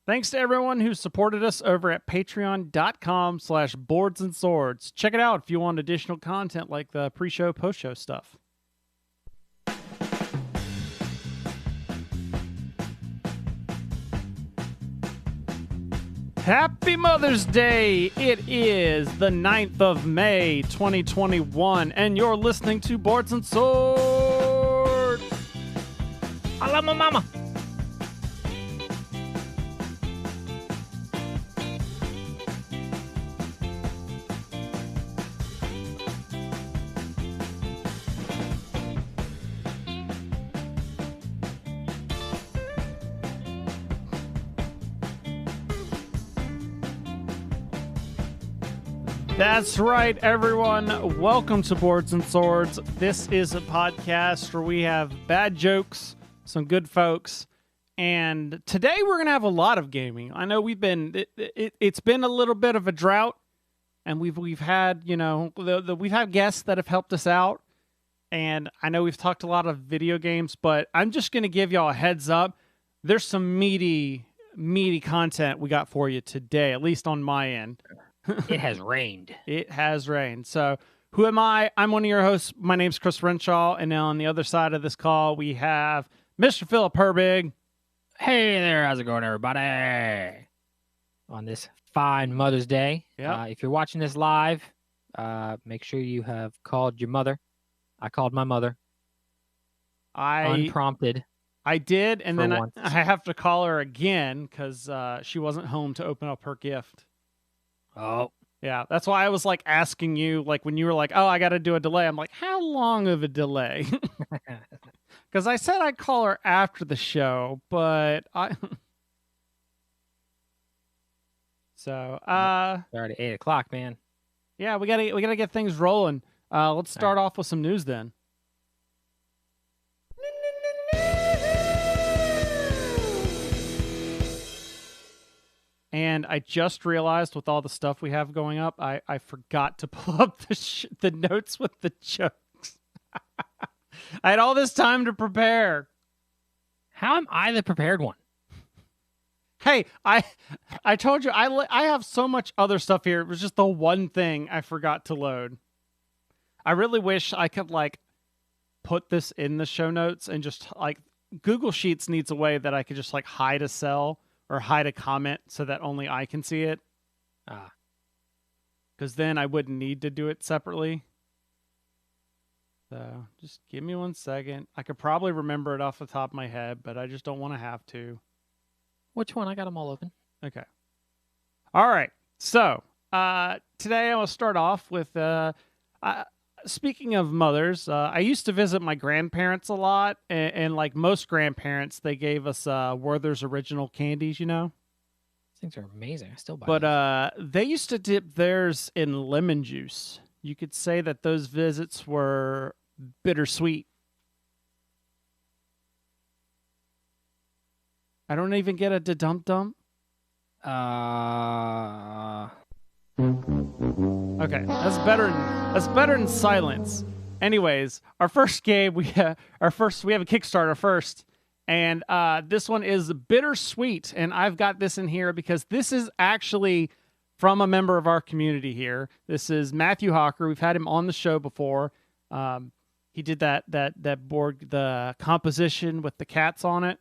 Thanks to everyone who supported us over at patreon.com/boards and swords. Check it out if you want additional content like the pre-show, post-show stuff. Happy Mother's Day! It is the 9th of May, 2021, and you're listening to Boards and Swords! I love my mama! That's right, everyone. Welcome to Boards and Swords. This is a podcast where we have bad jokes, some good folks, and today we're going to have a lot of gaming. I know it's been a little bit of a drought, and we've had, we've had guests that have helped us out, and I know we've talked a lot of video games, but I'm just going to give y'all a heads up. There's some meaty content we got for you today, at least on my end. It has rained. It has rained. So who am I? I'm one of your hosts. My name's Chris Renshaw. And now on the other side of this call, we have Mr. Philip Herbig. Hey there, how's it going, everybody? On this fine Mother's Day. Yeah. If you're watching this live, make sure you have called your mother. I called my mother. Unprompted. I did, and then once. I have to call her again because she wasn't home to open up her gift. Oh. Yeah, that's why I was like asking you, like when you were like, oh, I got to do a delay. I'm like, how long of a delay? Because I said I'd call her after the show, but So, already 8 o'clock, man. Yeah, we gotta get things rolling. Let's start off with some news then. And I just realized with all the stuff we have going up, I forgot to pull up the notes with the jokes. I had all this time to prepare. How am I the prepared one? Hey, I told you, I have so much other stuff here. It was just the one thing I forgot to load. I really wish I could, like, put this in the show notes and just, like, Google Sheets needs a way that I could just, like, hide a cell or hide a comment so that only I can see it. Because then I wouldn't need to do it separately. So, just give me 1 second. I could probably remember it off the top of my head, but I just don't want to have to. Which one? I got them all open. Okay. All right. So, today I will start off with, speaking of mothers, I used to visit my grandparents a lot, and like most grandparents, they gave us Werther's Original candies, you know? These things are amazing. I still buy But they used to dip theirs in lemon juice. You could say that those visits were bittersweet. I don't even get a da-dum-dum. Okay, that's better than silence. Anyways, our first game we have a Kickstarter first, and this one is bittersweet, and I've got this in here because this is actually from a member of our community here. This is Matthew Hawker. We've had him on the show before. He did that board, the composition with the cats on it.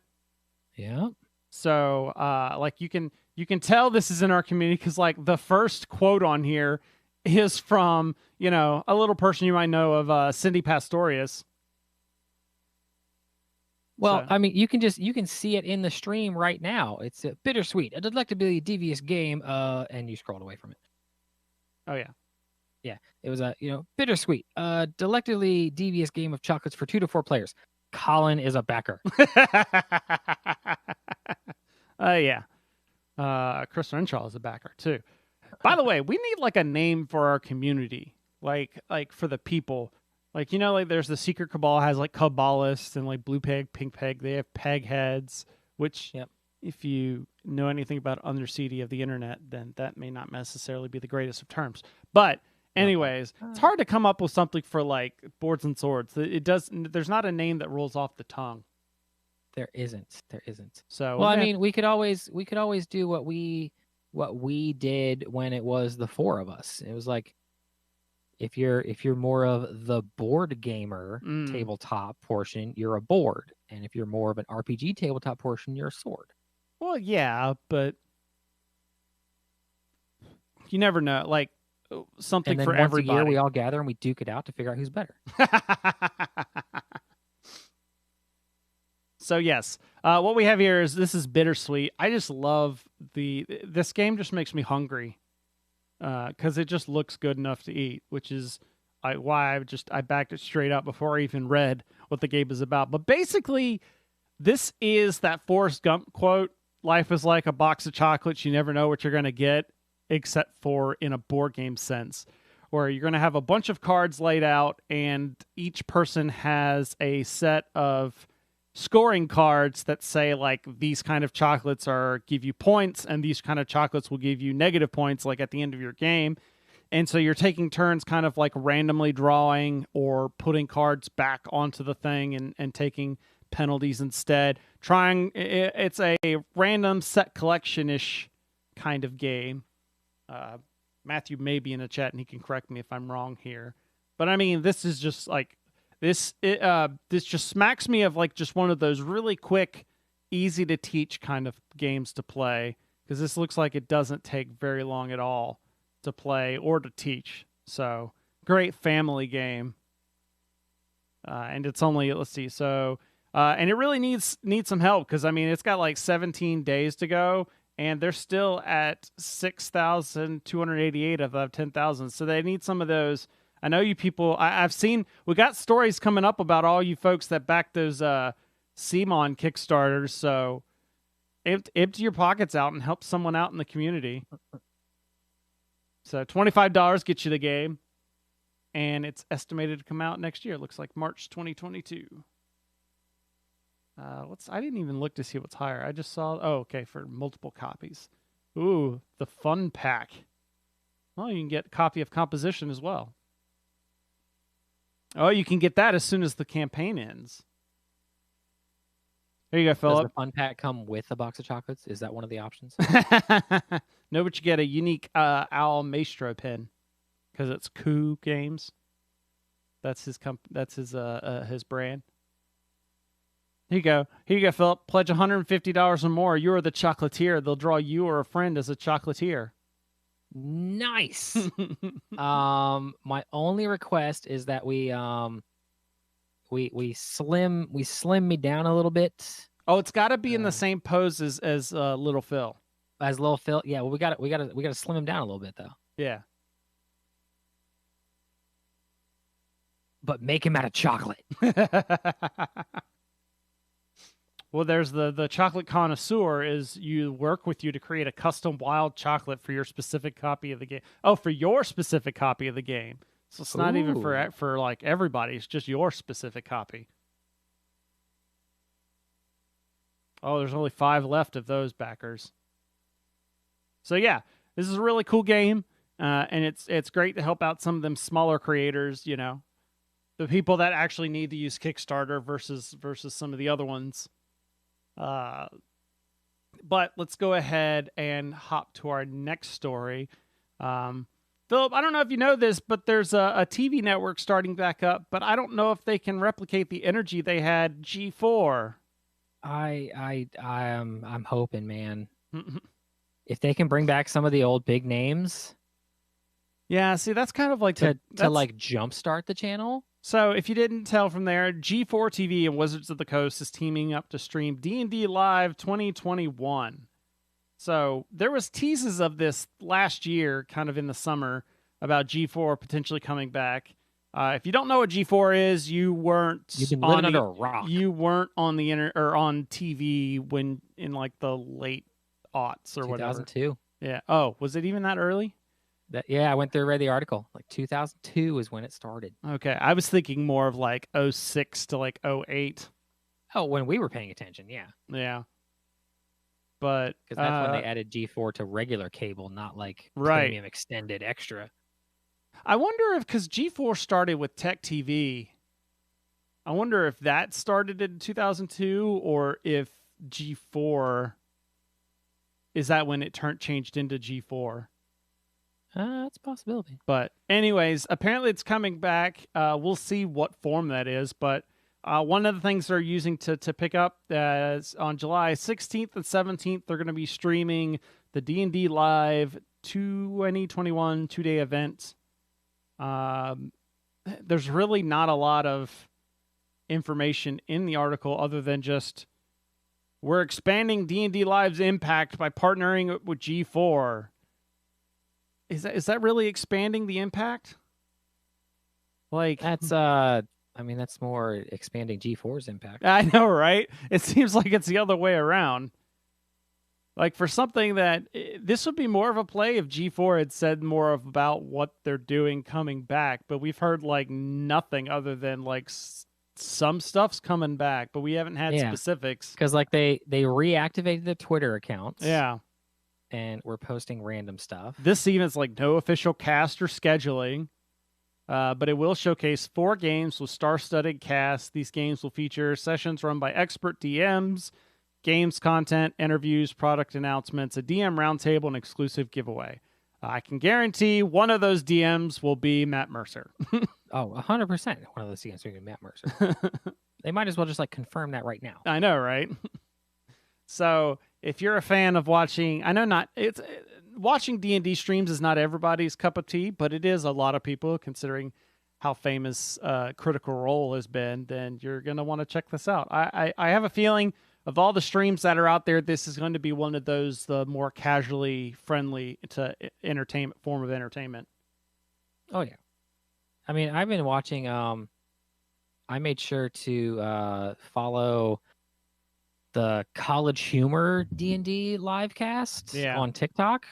Yeah. So, like you can tell this is in our community because like the first quote on here is from, a little person you might know of, Cindy Pastorius. Well, so. I mean, you can see it in the stream right now. It's bittersweet, a delectably devious game, and you scrolled away from it. Oh yeah. Yeah. It was bittersweet, delectably devious game of chocolates for 2 to 4 players. Colin is a backer. Yeah. Chris Renshaw is a backer too. By the way, we need like a name for our community, like for the people. Like, like there's the Secret Cabal has like Kabbalists and like Blue Peg, Pink Peg. They have peg heads, which if you know anything about Undercity of the internet, then that may not necessarily be the greatest of terms. But anyways, it's hard to come up with something for like Boards and Swords. There's not a name that rolls off the tongue. There isn't. There isn't. So Well, I mean, we could always do what we did when it was the four of us. It was like if you're more of the board gamer tabletop portion, you're a board, and if you're more of an RPG tabletop portion, you're a sword. Well, yeah, but you never know. Like something and then for once everybody. a year, we all gather and we duke it out to figure out who's better. So yes, what we have here is this is bittersweet. I just love this game. Just makes me hungry because it just looks good enough to eat, which is why I backed it straight up before I even read what the game is about. But basically, this is that Forrest Gump quote: "Life is like a box of chocolates. You never know what you're going to get, except for in a board game sense, where you're going to have a bunch of cards laid out, and each person has a set of scoring cards that say like these kind of chocolates give you points, and these kind of chocolates will give you negative points, like at the end of your game. And so you're taking turns kind of like randomly drawing or putting cards back onto the thing and taking penalties instead. It's a random set collection-ish kind of game. Matthew may be in the chat and he can correct me if I'm wrong here. But I mean, this is just like this just smacks me of like just one of those really quick, easy to teach kind of games to play, because this looks like it doesn't take very long at all to play or to teach. So great family game. And it's only, let's see, so and it really needs some help, because I mean it's got like 17 days to go, and they're still at 6,288 of 10,000. So they need some of those. I know you people, I've seen, we got stories coming up about all you folks that back those CMON Kickstarters. So empty your pockets out and help someone out in the community. So $25 gets you the game, and it's estimated to come out next year. It looks like March 2022. I didn't even look to see what's higher. I just saw, okay, for multiple copies. Ooh, the fun pack. Well, you can get a copy of Composition as well. Oh, you can get that as soon as the campaign ends. There you go, Philip. Does the fun pack come with a box of chocolates? Is that one of the options? No, but you get a unique Owl Maestro pin, because it's Coup Games. That's his his brand. Here you go, Philip. Pledge $150 or more. You are the chocolatier. They'll draw you or a friend as a chocolatier. Nice. My only request is that we slim me down a little bit. Oh, it's got to be in the same pose as Little Phil. As Little Phil, yeah. Well, we got to slim him down a little bit though. Yeah. But make him out of chocolate. Well, there's the chocolate connoisseur. Is you work with you to create a custom wild chocolate for your specific copy of the game. Oh, for your specific copy of the game. So it's not even for like everybody. It's just your specific copy. Oh, there's only 5 left of those backers. So yeah, this is a really cool game, and it's great to help out some of them smaller creators. You know, the people that actually need to use Kickstarter versus some of the other ones. But let's go ahead and hop to our next story. Philip, I don't know if you know this, but there's a TV network starting back up, but I don't know if they can replicate the energy they had G4. I'm hoping, man. If they can bring back some of the old big names. Yeah, see, that's kind of like to like jumpstart the channel. So if you didn't tell from there, G4 TV and Wizards of the Coast is teaming up to stream D&D Live 2021. So there was teases of this last year, kind of in the summer, about G4 potentially coming back. If you don't know what G4 is, you've been living under a rock. You weren't on the or on TV when in like the late aughts or 2002. whatever. 2002. Yeah. Oh, was it even that early? I went through and read the article. Like 2002 is when it started. Okay, I was thinking more of like 06 to like 08. Oh, when we were paying attention, yeah. Yeah. But because that's when they added G4 to regular cable, not like premium extended extra. I wonder if, because G4 started with Tech TV, I wonder if that started in 2002 or if G4 is that when it changed into G4. That's a possibility. But anyways, apparently it's coming back. We'll see what form that is. But one of the things they're using to pick up is on July 16th and 17th, they're going to be streaming the D&D Live 2021 two-day event. There's really not a lot of information in the article other than just we're expanding D&D Live's impact by partnering with G4. Is that really expanding the impact? Like That's that's more expanding G4's impact. I know, right? It seems like it's the other way around. Like for something that this would be more of a play if G4 had said more about what they're doing coming back, but we've heard like nothing other than like some stuff's coming back, but we haven't had specifics. Because like they reactivated the Twitter accounts. Yeah. And we're posting random stuff. This even's like no official cast or scheduling, but it will showcase 4 games with star-studded casts. These games will feature sessions run by expert DMs, games content, interviews, product announcements, a DM roundtable, and exclusive giveaway. I can guarantee one of those DMs will be Matt Mercer. 100%. One of those DMs will be Matt Mercer. They might as well just like confirm that right now. I know, right? So if you're a fan of watching, I know watching D&D streams is not everybody's cup of tea, but it is a lot of people considering how famous Critical Role has been, then you're going to want to check this out. I have a feeling of all the streams that are out there, this is going to be one of those, the more casually friendly to entertainment form of entertainment. Oh, yeah. I mean, I've been watching, I made sure to follow the College Humor D&D live cast on TikTok.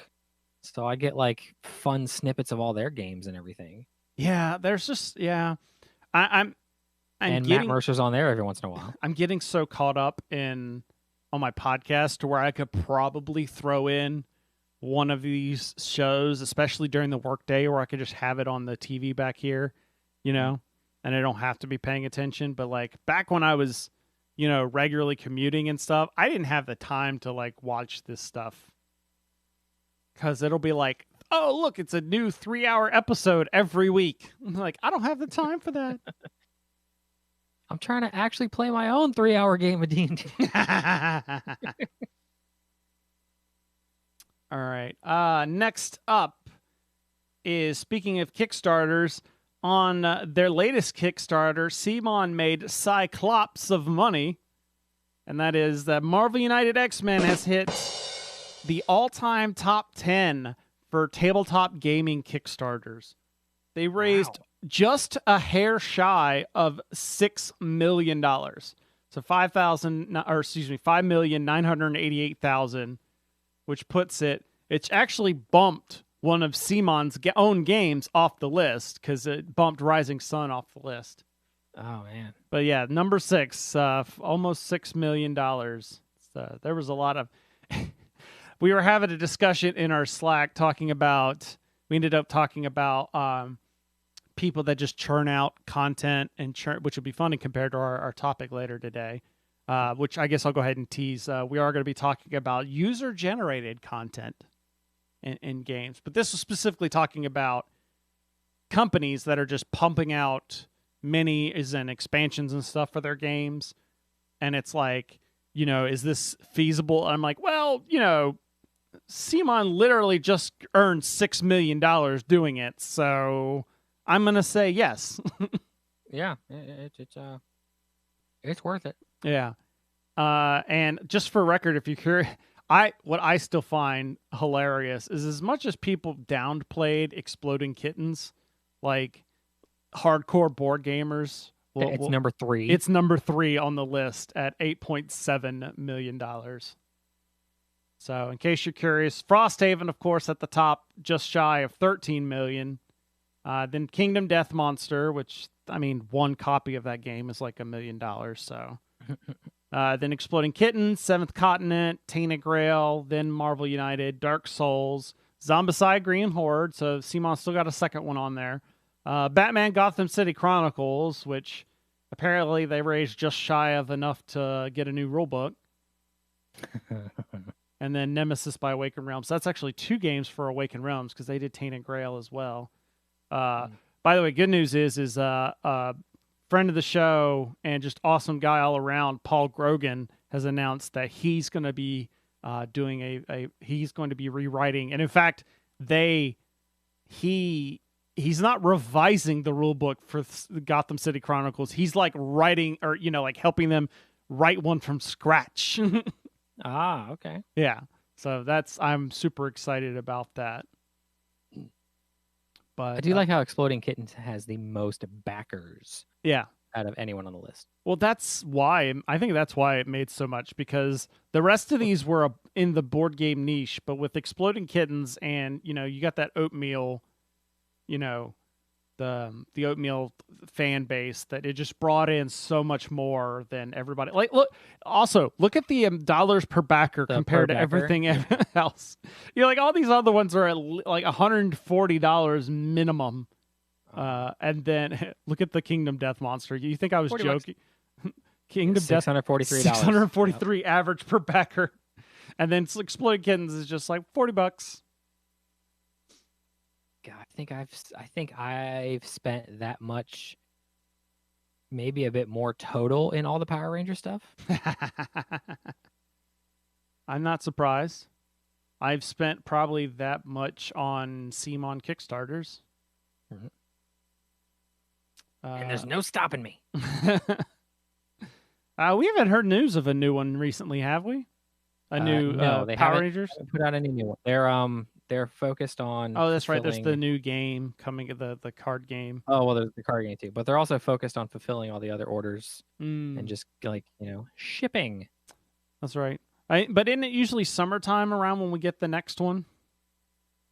So I get like fun snippets of all their games and everything. Yeah, there's just I'm Matt Mercer's on there every once in a while. I'm getting so caught up on my podcast to where I could probably throw in one of these shows, especially during the workday, where I could just have it on the TV back here, and I don't have to be paying attention. But like back when I was regularly commuting and stuff, I didn't have the time to like watch this stuff because it'll be like, oh, look, it's a new 3-hour episode every week. I'm like, I don't have the time for that. I'm trying to actually play my own 3-hour game of D&D. All right. Next up is, speaking of Kickstarters, on their latest Kickstarter, CMON made Cyclops of money, and that is that Marvel United X-Men has hit the all-time top 10 for tabletop gaming Kickstarters. They raised just a hair shy of $6 million. So $5,988,000, which puts it's actually bumped one of CMON's own games off the list because it bumped Rising Sun off the list. Oh, man. But yeah, number 6, almost $6 million. So there was a lot of... We were having a discussion in our Slack we ended up talking about people that just churn out content which would be funny compared to our topic later today, which I guess I'll go ahead and tease. We are going to be talking about user-generated content in games, but this was specifically talking about companies that are just pumping out minis and expansions and stuff for their games, and it's like, is this feasible? And I'm like, well, CMON literally just earned $6 million doing it, so I'm gonna say yes. Yeah, it's worth it. Yeah, and just for record, if you're curious, what I still find hilarious is, as much as people downplayed Exploding Kittens, like hardcore board gamers, it's number 3. It's number 3 on the list at $8.7 million. So in case you're curious, Frosthaven, of course, at the top, just shy of $13 million. Then Kingdom Death Monster, which, I mean, one copy of that game is like $1 million. So then Exploding Kittens, Seventh Continent, Tainted Grail, then Marvel United, Dark Souls, Zombicide Green Horde. So CMON still got a second one on there. Batman Gotham City Chronicles, which apparently they raised just shy of enough to get a new rule book. And then Nemesis by Awakened Realms. That's actually 2 games for Awakened Realms because they did Tainted Grail as well. By the way, good news is friend of the show and just awesome guy all around, Paul Grogan, has announced that he's going to be doing he's going to be rewriting, and in fact, he's not revising the rule book for Gotham City Chronicles. He's like writing, or like helping them write one from scratch. Okay. Yeah. So I'm super excited about that. But I do like how Exploding Kittens has the most backers. Yeah. Out of anyone on the list. Well, I think that's why it made so much, because the rest of these were in the board game niche, but with Exploding Kittens and, you got that Oatmeal, the Oatmeal fan base, that it just brought in so much more than everybody. Like, look at the dollars per backer compared to everything else. Like all these other ones are at like $140 minimum. And then look at the Kingdom Death Monster. You think I was joking? Kingdom Death, $643. $643 average per backer. And then Exploding Kittens is just like $40. God, I think I've spent that much, maybe a bit more total in all the Power Ranger stuff. I'm not surprised. I've spent probably that much on CMON Kickstarters. Mm-hmm. And there's no stopping me. We haven't heard news of a new one recently, have we? No, they Power haven't Rangers? put out any new one. They're focused on. Oh, that's right. There's the new game coming, the card game. Oh, well, there's the card game too, but they're also focused on fulfilling all the other orders and just shipping. That's right. But isn't it usually summertime around when we get the next one?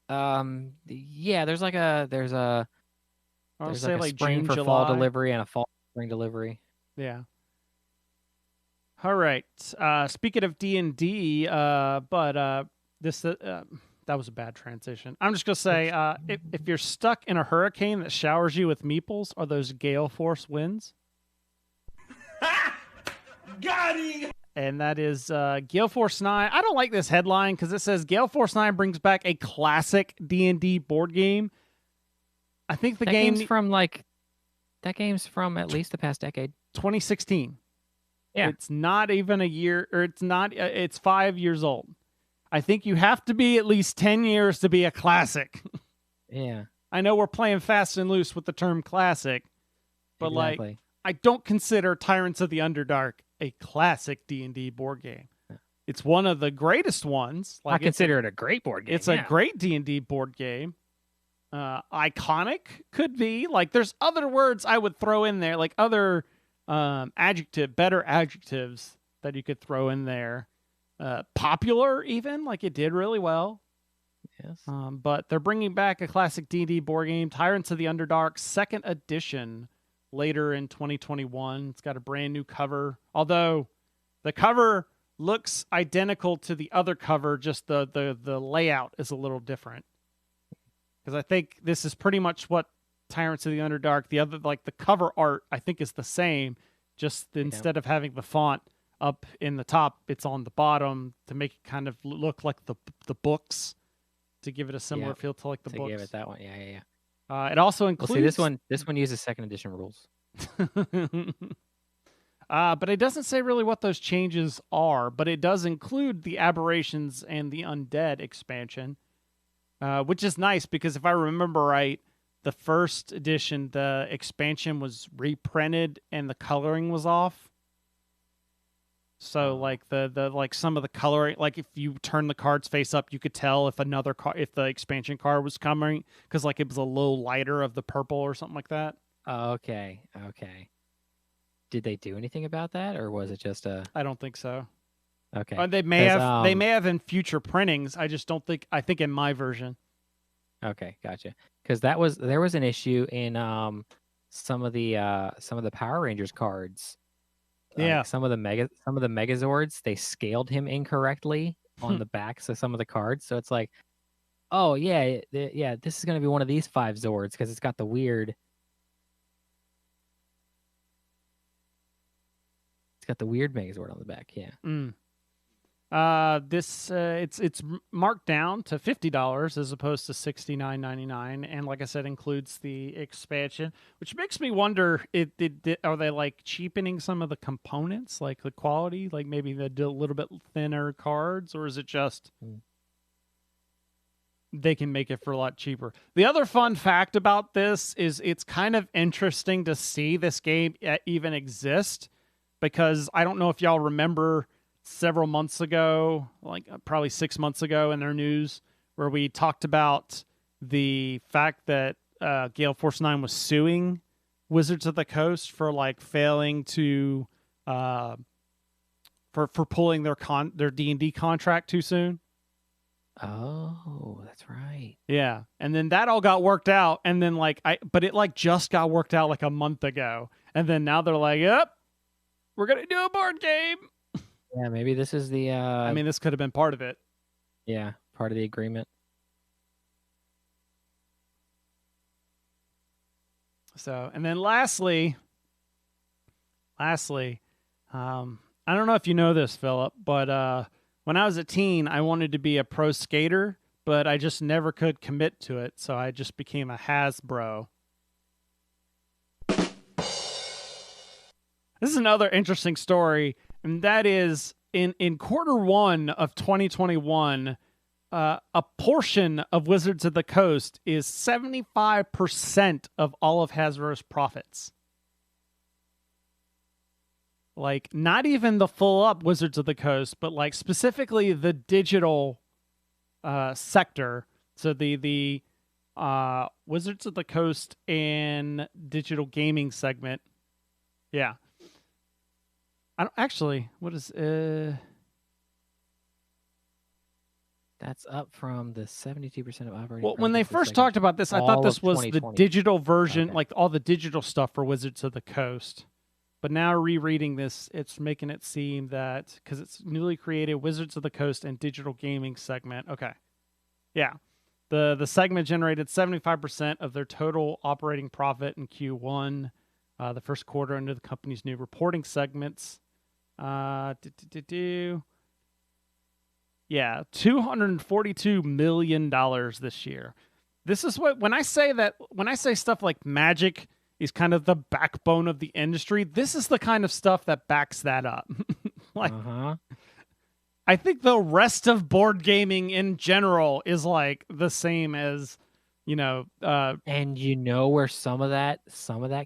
Yeah. There's a spring June, for July. fall delivery and a fall spring delivery. Yeah. All right. Speaking of D&D, that was a bad transition. I'm just gonna say, if you're stuck in a hurricane that showers you with meeples, are those gale force winds? Got him! And that is Gale Force 9. I don't like this headline because it says Gale Force 9 brings back a classic D&D board game. I think that game's from at least the past decade. 2016. Yeah. It's not even a year, or it's 5 years old. I think you have to be at least 10 years to be a classic. Yeah. I know we're playing fast and loose with the term classic, but exactly. I don't consider Tyrants of the Underdark a classic D&D board game. It's one of the greatest ones. I consider it a great board game. It's a great D&D board game. Iconic could be. Like, there's other words I would throw in there, like other better adjectives that you could throw in there. Popular, even, like it did really well. Yes. But they're bringing back a classic D&D board game, Tyrants of the Underdark, 2nd edition, later in 2021. It's got a brand new cover, although the cover looks identical to the other cover, just the layout is a little different. Because I think this is pretty much what Tyrants of the Underdark, the other, like the cover art, I think is the same, just instead of having the font up in the top, it's on the bottom to make it kind of look like the books, to give it a similar feel to like the books. To give it that one, yeah. It also includes. Well, see, this one uses 2nd edition rules. But it doesn't say really what those changes are. But it does include the aberrations and the undead expansion, which is nice because if I remember right, the 1st edition, the expansion was reprinted and the coloring was off. So like the like some of the coloring, like if you turn the cards face up, you could tell if if the expansion card was coming, because like it was a little lighter of the purple or something like that. Okay. Did they do anything about that, or was it just a? I don't think so. Okay. They may have. They may have in future printings. I just don't think. I think in my version. Okay, gotcha. Because there was an issue in some of the Power Rangers cards. Yeah. Some of the Megazords, they scaled him incorrectly on the backs of some of the cards. So it's like, oh yeah, this is gonna be one of these 5 Zords because it's got the weird. It's got the weird Megazord on the back. Yeah. It's marked down to $50 as opposed to $69.99, and like I said, includes the expansion, which makes me wonder: are they like cheapening some of the components, like the quality, like maybe they do a little bit thinner cards, or is it just they can make it for a lot cheaper? The other fun fact about this is it's kind of interesting to see this game even exist, because I don't know if y'all remember several months ago, like probably 6 months ago in their news, where we talked about the fact that Gale Force 9 was suing Wizards of the Coast for like failing to for pulling their D&D contract too soon. Oh, that's right. Yeah. And then that all got worked out, and then but it like just got worked out like a month ago. And then now they're like, "Yep, we're going to do a board game." Yeah, maybe this is the I mean, this could have been part of it. Yeah, part of the agreement. So, and then lastly, I don't know if you know this, Philip, but when I was a teen, I wanted to be a pro skater, but I just never could commit to it, so I just became a Hasbro. This is another interesting story, and that is in Q1 of 2021, a portion of Wizards of the Coast is 75% of all of Hasbro's profits. Like, not even the full up Wizards of the Coast, but like specifically the digital sector. So the Wizards of the Coast and digital gaming segment. Yeah. I don't actually. What is That's up from the 72% of operating. Well, when they first talked about this, I thought this was the digital version, like all the digital stuff for Wizards of the Coast. But now rereading this, it's making it seem that because it's newly created Wizards of the Coast and digital gaming segment. Okay, yeah, the segment generated 75% of their total operating profit in Q1, the first quarter under the company's new reporting segments. Yeah, $242 million this year. This is what when I say stuff like Magic is kind of the backbone of the industry, this is the kind of stuff that backs that up. I think the rest of board gaming in general is like the same as, and you know where some of that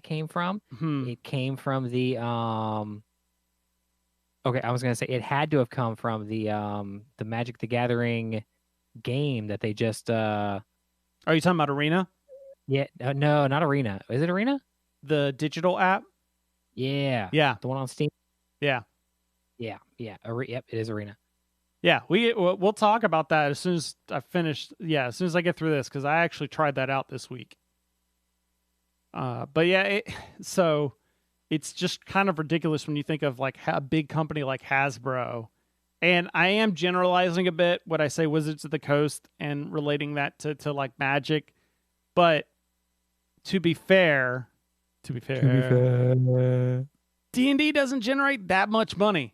came from? It came from the okay, I was gonna say it had to have come from the Magic the Gathering game that they just Are you talking about Arena? Yeah, no, not Arena. Is it Arena? The digital app? Yeah. Yeah. The one on Steam? Yeah. Yeah. Yep, it is Arena. Yeah, we'll talk about that as soon as I finish. Yeah, as soon as I get through this, because I actually tried that out this week. But yeah, so it's just kind of ridiculous when you think of like a big company like Hasbro. And I am generalizing a bit when I say Wizards of the Coast and relating that to like Magic. But to be fair, D&D doesn't generate that much money.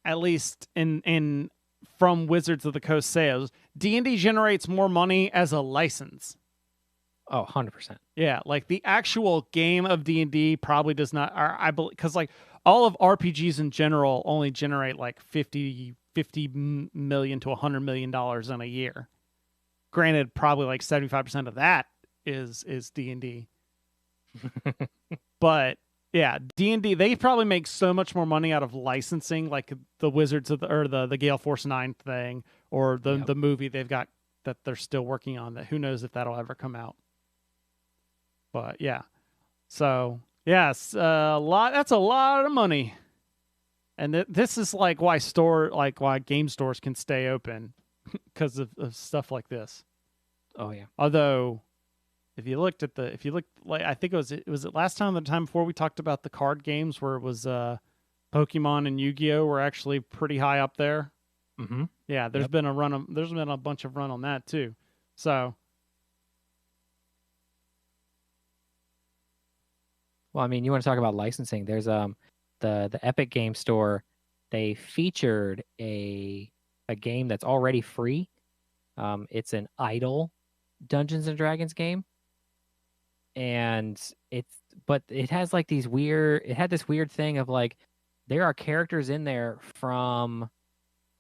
At least in from Wizards of the Coast sales. D&D generates more money as a license. Oh, 100%. Yeah, like the actual game of D&D probably does not, I believe, because like all of RPGs in general only generate like $50 million to $100 million in a year. Granted, probably like 75% of that is D&D. But yeah, D&D, they probably make so much more money out of licensing, like the Wizards of the Gale Force 9 thing, or the movie they've got that they're still working on, that who knows if that'll ever come out. But yeah, so yes, that's a lot of money, and this is like why game stores can stay open because of stuff like this. Oh yeah. Although, if you looked like I think it was last time, the time before we talked about the card games where it was Pokemon and Yu-Gi-Oh were actually pretty high up there. Mm-hmm. Yeah, there's been a bunch of run on that too. So. Well, I mean, you want to talk about licensing? There's the Epic Game Store, they featured a game that's already free. It's an idle Dungeons and Dragons game, and it has like these weird. It had this weird thing of like there are characters in there from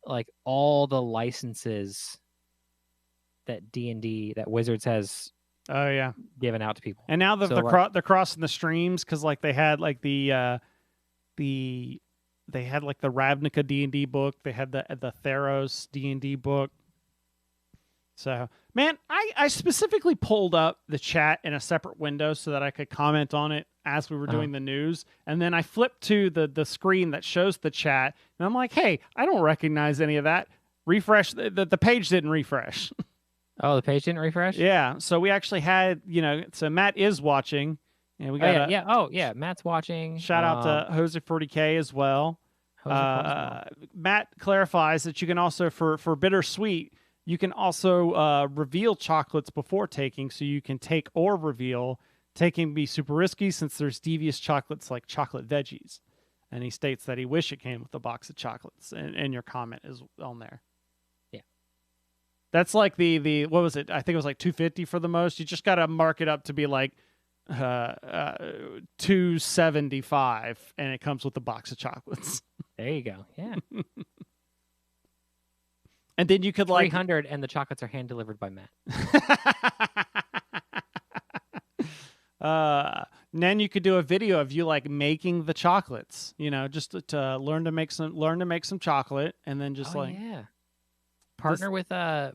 like all the licenses that D&D that Wizards has given out to people. And now that they're crossing the streams because like they had like they had like the Ravnica D&D book, they had the Theros D&D book. So, man, I specifically pulled up the chat in a separate window so that I could comment on it as we were doing the news. And then I flipped to the screen that shows the chat. And I'm like, hey, I don't recognize any of that. Refresh. The page didn't refresh. Oh, the page didn't refresh? Yeah. So we actually had, so Matt is watching. And we got Matt's watching. Shout out to Jose40K as well. Matt clarifies that you can also, for Bittersweet, you can also reveal chocolates before taking, so you can take or reveal. Taking be super risky since there's devious chocolates like chocolate veggies. And he states that he wish it came with a box of chocolates, and your comment is on there. Yeah. That's like the what was it? I think it was like $2.50 for the most. You just got to mark it up to be like $2.75, and it comes with a box of chocolates. There you go. Yeah. And then you could like 300, and the chocolates are hand delivered by Matt. Then you could do a video of you like making the chocolates, just to learn to make some chocolate, and then just partner with the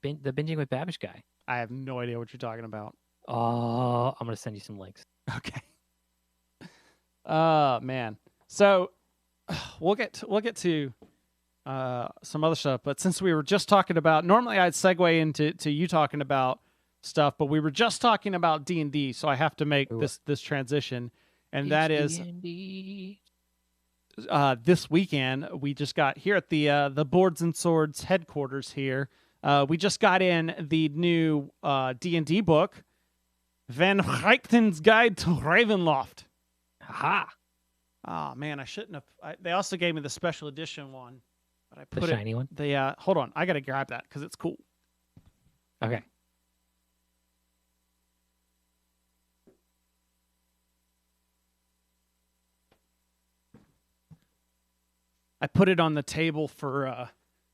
Binging with Babish guy. I have no idea what you're talking about. Oh, I'm gonna send you some links. Okay. Man. So we'll get to some other stuff, but since we were just talking about, normally I'd segue into you talking about stuff, but we were just talking about D&D, so I have to make this transition, and that is D&D. This weekend we just got here at the Boards and Swords headquarters here. We just got in the new D&D book, Van Reichten's Guide to Ravenloft. Aha! Oh man, I shouldn't have. They also gave me the special edition one, but I put the shiny one. Hold on, I gotta grab that because it's cool. Okay. I put it on the table for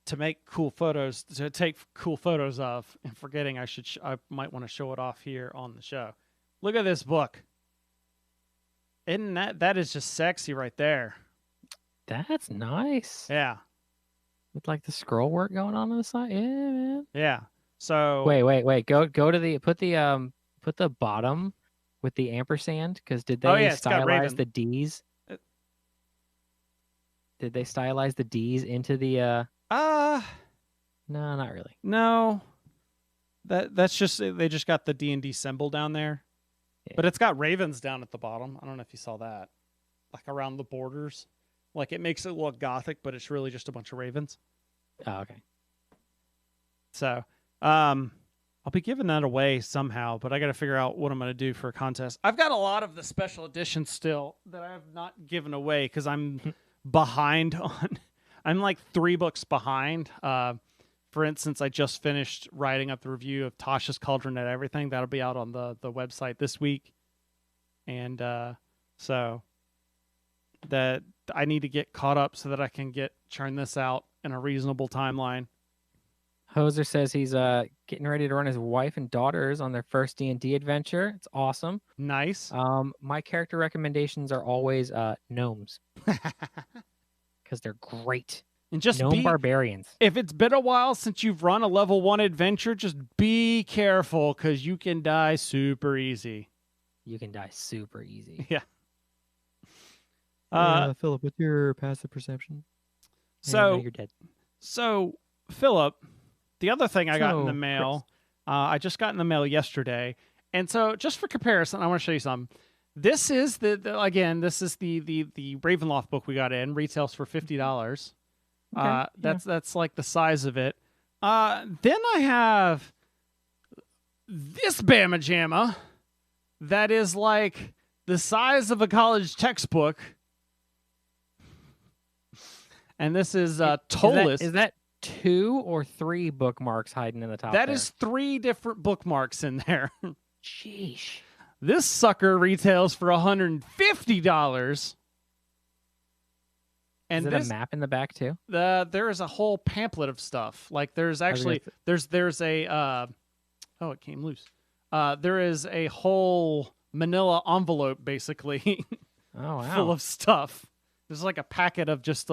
to make cool photos, to take cool photos of, and forgetting I might want to show it off here on the show. Look at this book. Isn't that is just sexy right there? That's nice. Yeah. With like the scroll work going on the side. Yeah, man. Yeah. So wait. Go to the put the bottom with the ampersand, because did they stylize the D's? Did they stylize the D's into the No, not really. No. That's just, they just got the D&D symbol down there. Yeah. But it's got ravens down at the bottom. I don't know if you saw that. Like around the borders. Like it makes it look gothic, but it's really just a bunch of ravens. Oh, okay. So, I'll be giving that away somehow, but I got to figure out what I'm going to do for a contest. I've got a lot of the special editions still that I have not given away because I'm behind on. I'm like 3 books behind. For instance, I just finished writing up the review of Tasha's Cauldron and Everything. That'll be out on the website this week. And so that I need to get caught up so that I can churn this out in a reasonable timeline. Hoser says he's getting ready to run his wife and daughters on their first D&D adventure. It's awesome. Nice. My character recommendations are always gnomes. Because they're great. And just gnome barbarians. If it's been a while since you've run a level 1 adventure, just be careful because you can die super easy. You can die super easy. Yeah. Philip, what's your passive perception? So you're dead. So, Philip, the other thing I got in the mail, I just got in the mail yesterday, and so just for comparison, I want to show you something. This is the Ravenloft book we got in. Retails for $50. Okay, that's like the size of it. Then I have this Bama Jamma that is like the size of a college textbook. And this is Tolus. Is that 2 or 3 bookmarks hiding in the top That there? is 3 different bookmarks in there. Sheesh. This sucker retails for $150. And is it a map in the back too? There is a whole pamphlet of stuff. Like there's actually there's a oh, it came loose. There is a whole manila envelope basically oh, wow. full of stuff. There's like a packet of just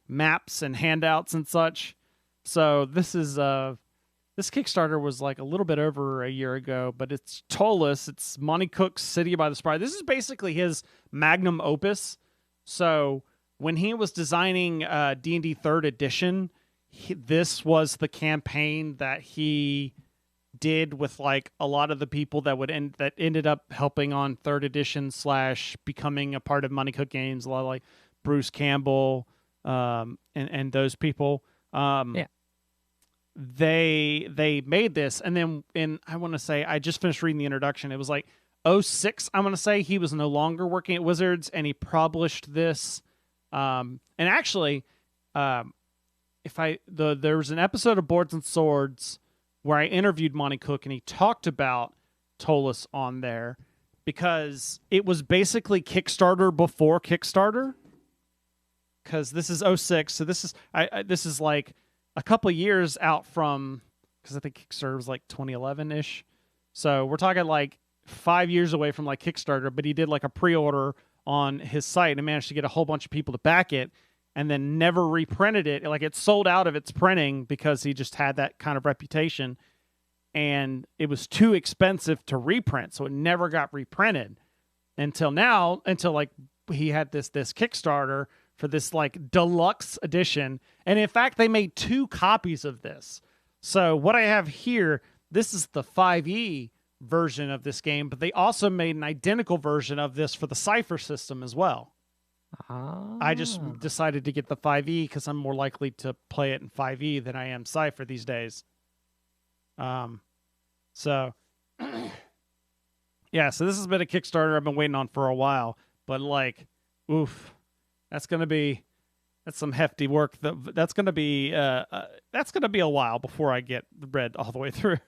maps and handouts and such. So this is this Kickstarter was like a little bit over a year ago, but it's Tolus. It's Monty Cook's City by the Spire. This is basically his magnum opus. So when he was designing D&D 3rd edition, this was the campaign that he did with like a lot of the people that ended up helping on 3rd edition / becoming a part of Monty Cook Games. A lot of like Bruce Campbell and those people. Yeah. They made this, and then I want to say I just finished reading the introduction. It was like 2006. I'm going to say he was no longer working at Wizards, and he published this. And actually, there was an episode of Boards and Swords where I interviewed Monty Cook, and he talked about Tolus on there because it was basically Kickstarter before Kickstarter. Because this is 2006, so this is like a couple of years out from, because I think Kickstarter was like 2011-ish. So we're talking like 5 years away from like Kickstarter, but he did like a pre-order on his site and managed to get a whole bunch of people to back it and then never reprinted it. Like it sold out of its printing because he just had that kind of reputation and it was too expensive to reprint. So it never got reprinted until like he had this Kickstarter for this like deluxe edition. And in fact, they made 2 copies of this. So what I have here, this is the 5e version of this game, but they also made an identical version of this for the Cypher system as well. I just decided to get the 5e because I'm more likely to play it in 5e than I am Cypher these days. So yeah, so this has been a Kickstarter I've been waiting on for a while, but like, oof. That's some hefty work. That's gonna be a while before I get read all the way through.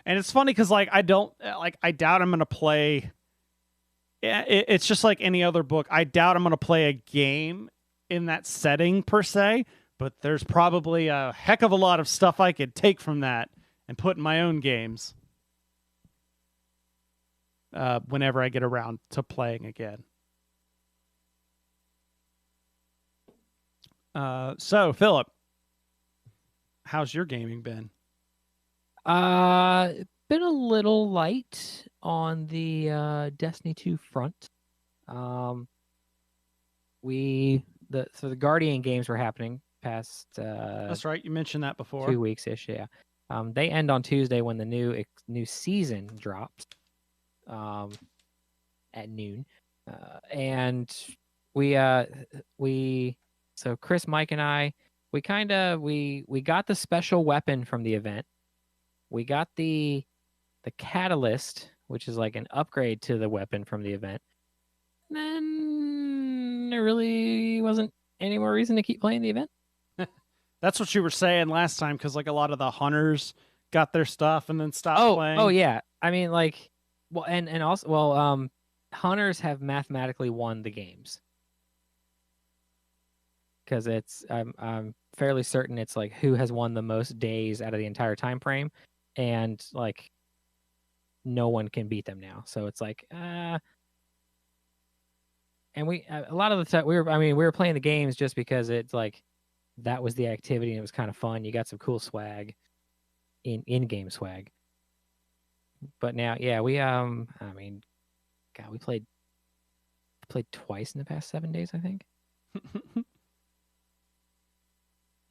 And it's funny because like I doubt I'm gonna play. Yeah, it's just like any other book. I doubt I'm gonna play a game in that setting per se. But there's probably a heck of a lot of stuff I could take from that and put in my own games. Whenever I get around to playing again. So Philip, how's your gaming been? Been a little light on the Destiny 2 front. The Guardian games were happening past That's right, you mentioned that before. 2 weeks-ish, yeah. They end on Tuesday when the new season drops at noon. And so Chris, Mike, and I, we got the special weapon from the event. We got the catalyst, which is like an upgrade to the weapon from the event. And then there really wasn't any more reason to keep playing the event. That's what you were saying last time, because like a lot of the hunters got their stuff and then stopped playing. Oh yeah. I mean, like, well, and also, hunters have mathematically won the games. Because I'm fairly certain it's like who has won the most days out of the entire time frame, and like no one can beat them now. So it's like, and a lot of the time we were playing the games just because it's like that was the activity and it was kind of fun. You got some cool swag, in-game swag. But now, yeah, we played twice in the past 7 days, I think.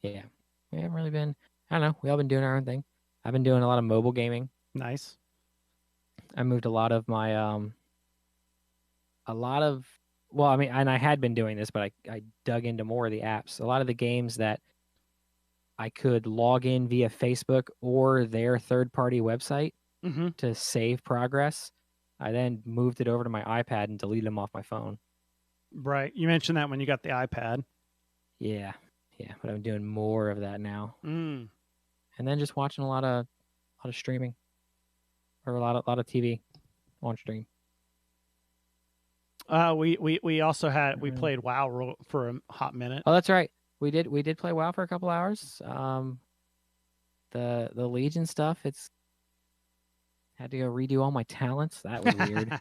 Yeah, we haven't really been. I don't know. We all been doing our own thing. I've been doing a lot of mobile gaming. Nice. I moved a lot of my and I had been doing this, but I dug into more of the apps. A lot of the games that I could log in via Facebook or their third-party website to save progress. I then moved it over to my iPad and deleted them off my phone. Right. You mentioned that when you got the iPad. Yeah, but I'm doing more of that now. Mm. And then just watching a lot of streaming, or a lot of TV on stream. We also had we played WoW for a hot minute. Oh, that's right. We did play WoW for a couple hours. The Legion stuff. It's had to go redo all my talents. That was weird.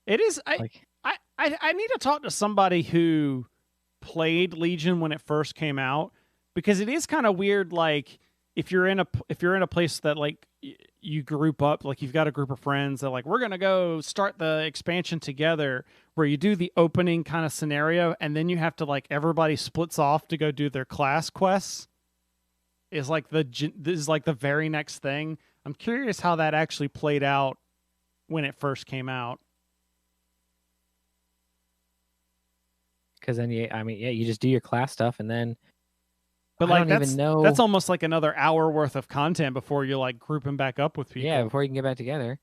It is. I need to talk to somebody who played Legion when it first came out, because it is kind of weird. Like if you're in a place that like you group up, like you've got a group of friends that like, we're gonna go start the expansion together, where you do the opening kind of scenario, and then you have to like everybody splits off to go do their class quests. Is like this is like the very next thing. I'm curious how that actually played out when it first came out. Because then you just do your class stuff, and then but like that's almost like another hour worth of content before you're like grouping back up with people. Yeah, before you can get back together.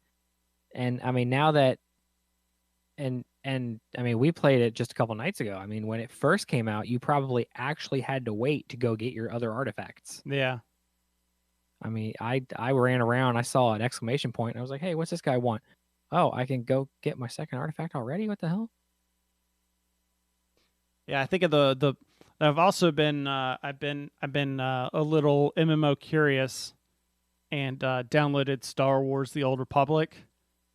And I mean, now that and I mean, we played it just a couple nights ago. I mean, when it first came out, you probably actually had to wait to go get your other artifacts. Yeah. I mean, I ran around, I saw an exclamation point, and I was like, hey, what's this guy want? Oh, I can go get my second artifact already? What the hell? Yeah, I think of the I've also been I've been a little MMO curious, and downloaded Star Wars: The Old Republic,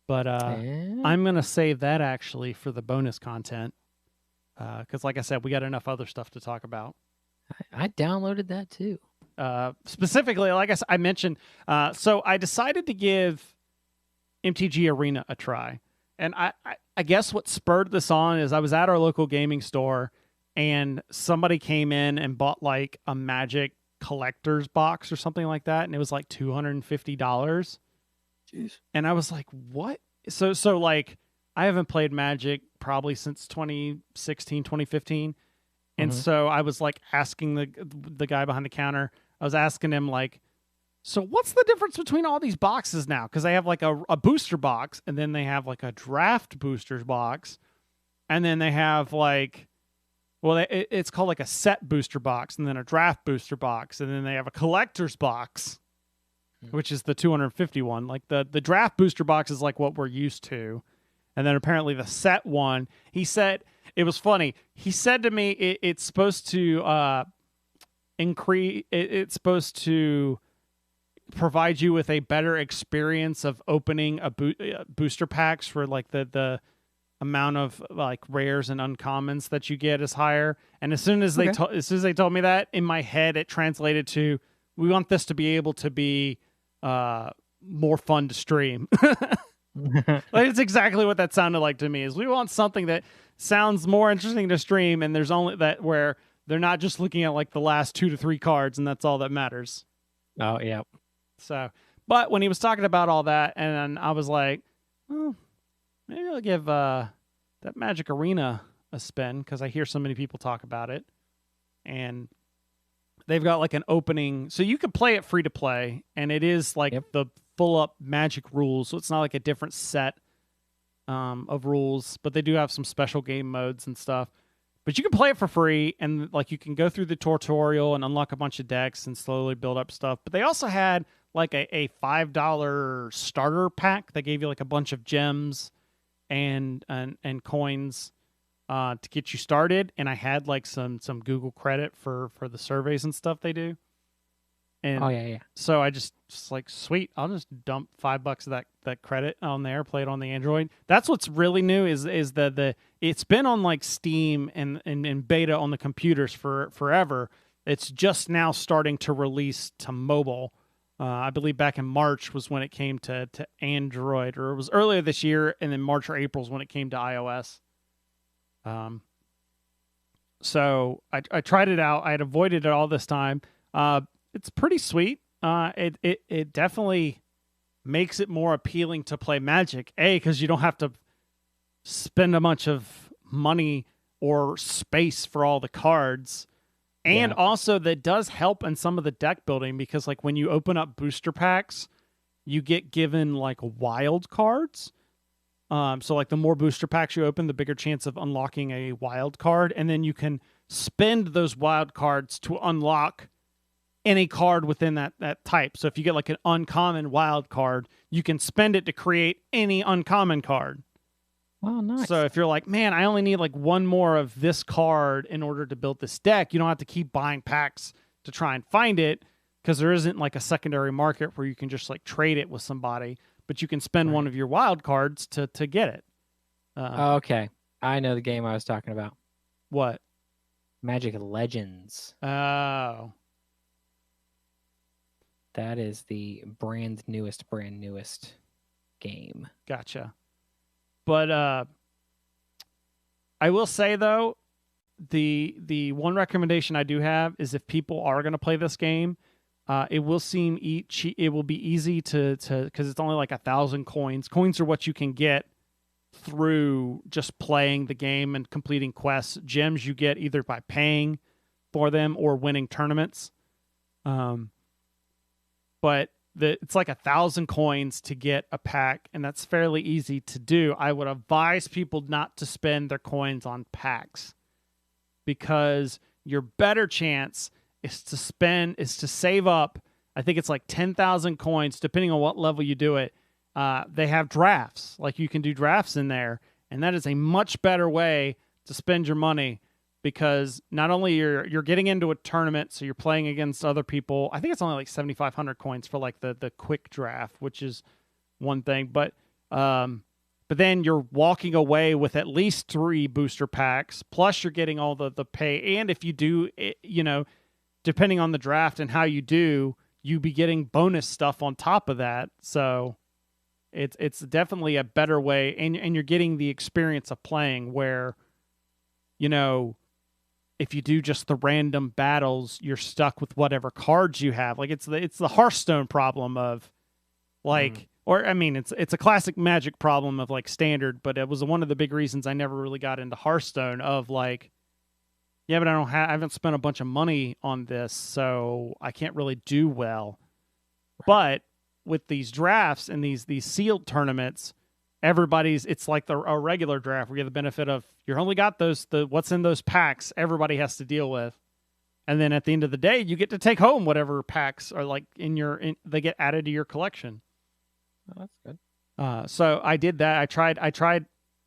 but I'm gonna save that actually for the bonus content, because like I said, we got enough other stuff to talk about. I downloaded that too. Specifically, like I mentioned, so I decided to give MTG Arena a try, and I guess what spurred this on is I was at our local gaming store, and somebody came in and bought like a Magic collector's box or something like that, and it was like $250. Jeez. And I was like, what? So like, I haven't played Magic probably since 2016, 2015. And so I was like asking the guy behind the counter, I was asking him like, so what's the difference between all these boxes now? Because they have like a booster box, and then they have like a draft boosters box, and then they have like, well, it's called like a set booster box, and then a draft booster box, and then they have a collector's box, which is the 250 one. Like the draft booster box is like what we're used to. And then apparently the set one, he said, it was funny. He said to me, it's supposed to it's supposed to provide you with a better experience of opening booster packs, for like the amount of like rares and uncommons that you get is higher. And as soon as they told me that, in my head it translated to, we want this to be able to be more fun to stream. Like, it's exactly what that sounded like to me. Is we want something that sounds more interesting to stream, and there's only that where they're not just looking at like the last 2 to 3 cards, and that's all that matters. Oh yeah. So, but when he was talking about all that, and I was like, well, maybe I'll give that Magic Arena a spin, because I hear so many people talk about it, and they've got like an opening, so you could play it free to play, and it is like the full up Magic rules, so it's not like a different set of rules, but they do have some special game modes and stuff. But you can play it for free, and like you can go through the tutorial and unlock a bunch of decks and slowly build up stuff. But they also had like a $5 starter pack that gave you like a bunch of gems and coins to get you started. And I had like some Google credit for the surveys and stuff they do. And so I just like, sweet, I'll just dump $5 of that credit on there, play it on the Android. That's what's really new is the it's been on like Steam and beta on the computers for forever. It's just now starting to release to mobile. I believe back in March was when it came to Android, or it was earlier this year, and then March or April is when it came to iOS. So I tried it out. I had avoided it all this time. It's pretty sweet. It definitely makes it more appealing to play Magic. Because you don't have to spend a bunch of money or space for all the cards. And also that does help in some of the deck building, because like when you open up booster packs, you get given like wild cards. So like the more booster packs you open, the bigger chance of unlocking a wild card, and then you can spend those wild cards to unlock any card within that type. So if you get like an uncommon wild card, you can spend it to create any uncommon card. Oh, nice. So if you're like, man, I only need like one more of this card in order to build this deck, you don't have to keep buying packs to try and find it, because there isn't like a secondary market where you can just like trade it with somebody, but you can spend one of your wild cards to get it. Okay. I know the game I was talking about. What? Magic Legends. Oh. That is the brand newest game. Gotcha. But I will say though, the one recommendation I do have is if people are going to play this game, it will seem it will be easy to because it's only like 1,000 coins. Coins are what you can get through just playing the game and completing quests. Gems you get either by paying for them or winning tournaments. But it's like 1,000 coins to get a pack, and that's fairly easy to do. I would advise people not to spend their coins on packs, because your better chance is to save up. I think it's like 10,000 coins, depending on what level you do it. They have drafts, like you can do drafts in there, and that is a much better way to spend your money, because not only you're getting into a tournament, so you're playing against other people. I think it's only like 7,500 coins for like the quick draft, which is one thing, but then you're walking away with at least 3 booster packs, plus you're getting all the pay, and if you do, depending on the draft and how you do, you be getting bonus stuff on top of that. So it's definitely a better way, and you're getting the experience of playing where, if you do just the random battles, you're stuck with whatever cards you have. Like it's the Hearthstone problem of like, or I mean, it's a classic Magic problem of like standard, but it was one of the big reasons I never really got into Hearthstone of like, yeah, but I haven't spent a bunch of money on this, so I can't really do well. Right. But with these drafts and these sealed tournaments, it's like a regular draft where you have the benefit of you're only got what's in those packs everybody has to deal with. And then at the end of the day, you get to take home whatever packs are like they get added to your collection. Oh, that's good. So I did that.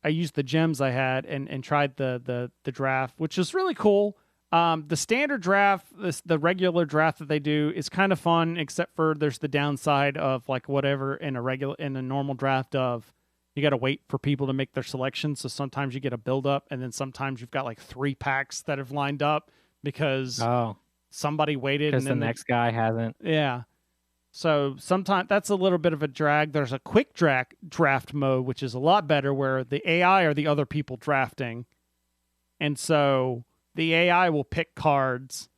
I used the gems I had and tried the draft, which is really cool. The standard draft, the regular draft that they do is kind of fun, except for there's the downside of like whatever in a normal draft of, you got to wait for people to make their selections. So sometimes you get a build up, and then sometimes you've got like 3 packs that have lined up because somebody waited. Because the next guy hasn't. Yeah. So sometimes that's a little bit of a drag. There's a quick draft mode, which is a lot better, where the AI are the other people drafting. And so the AI will pick cards.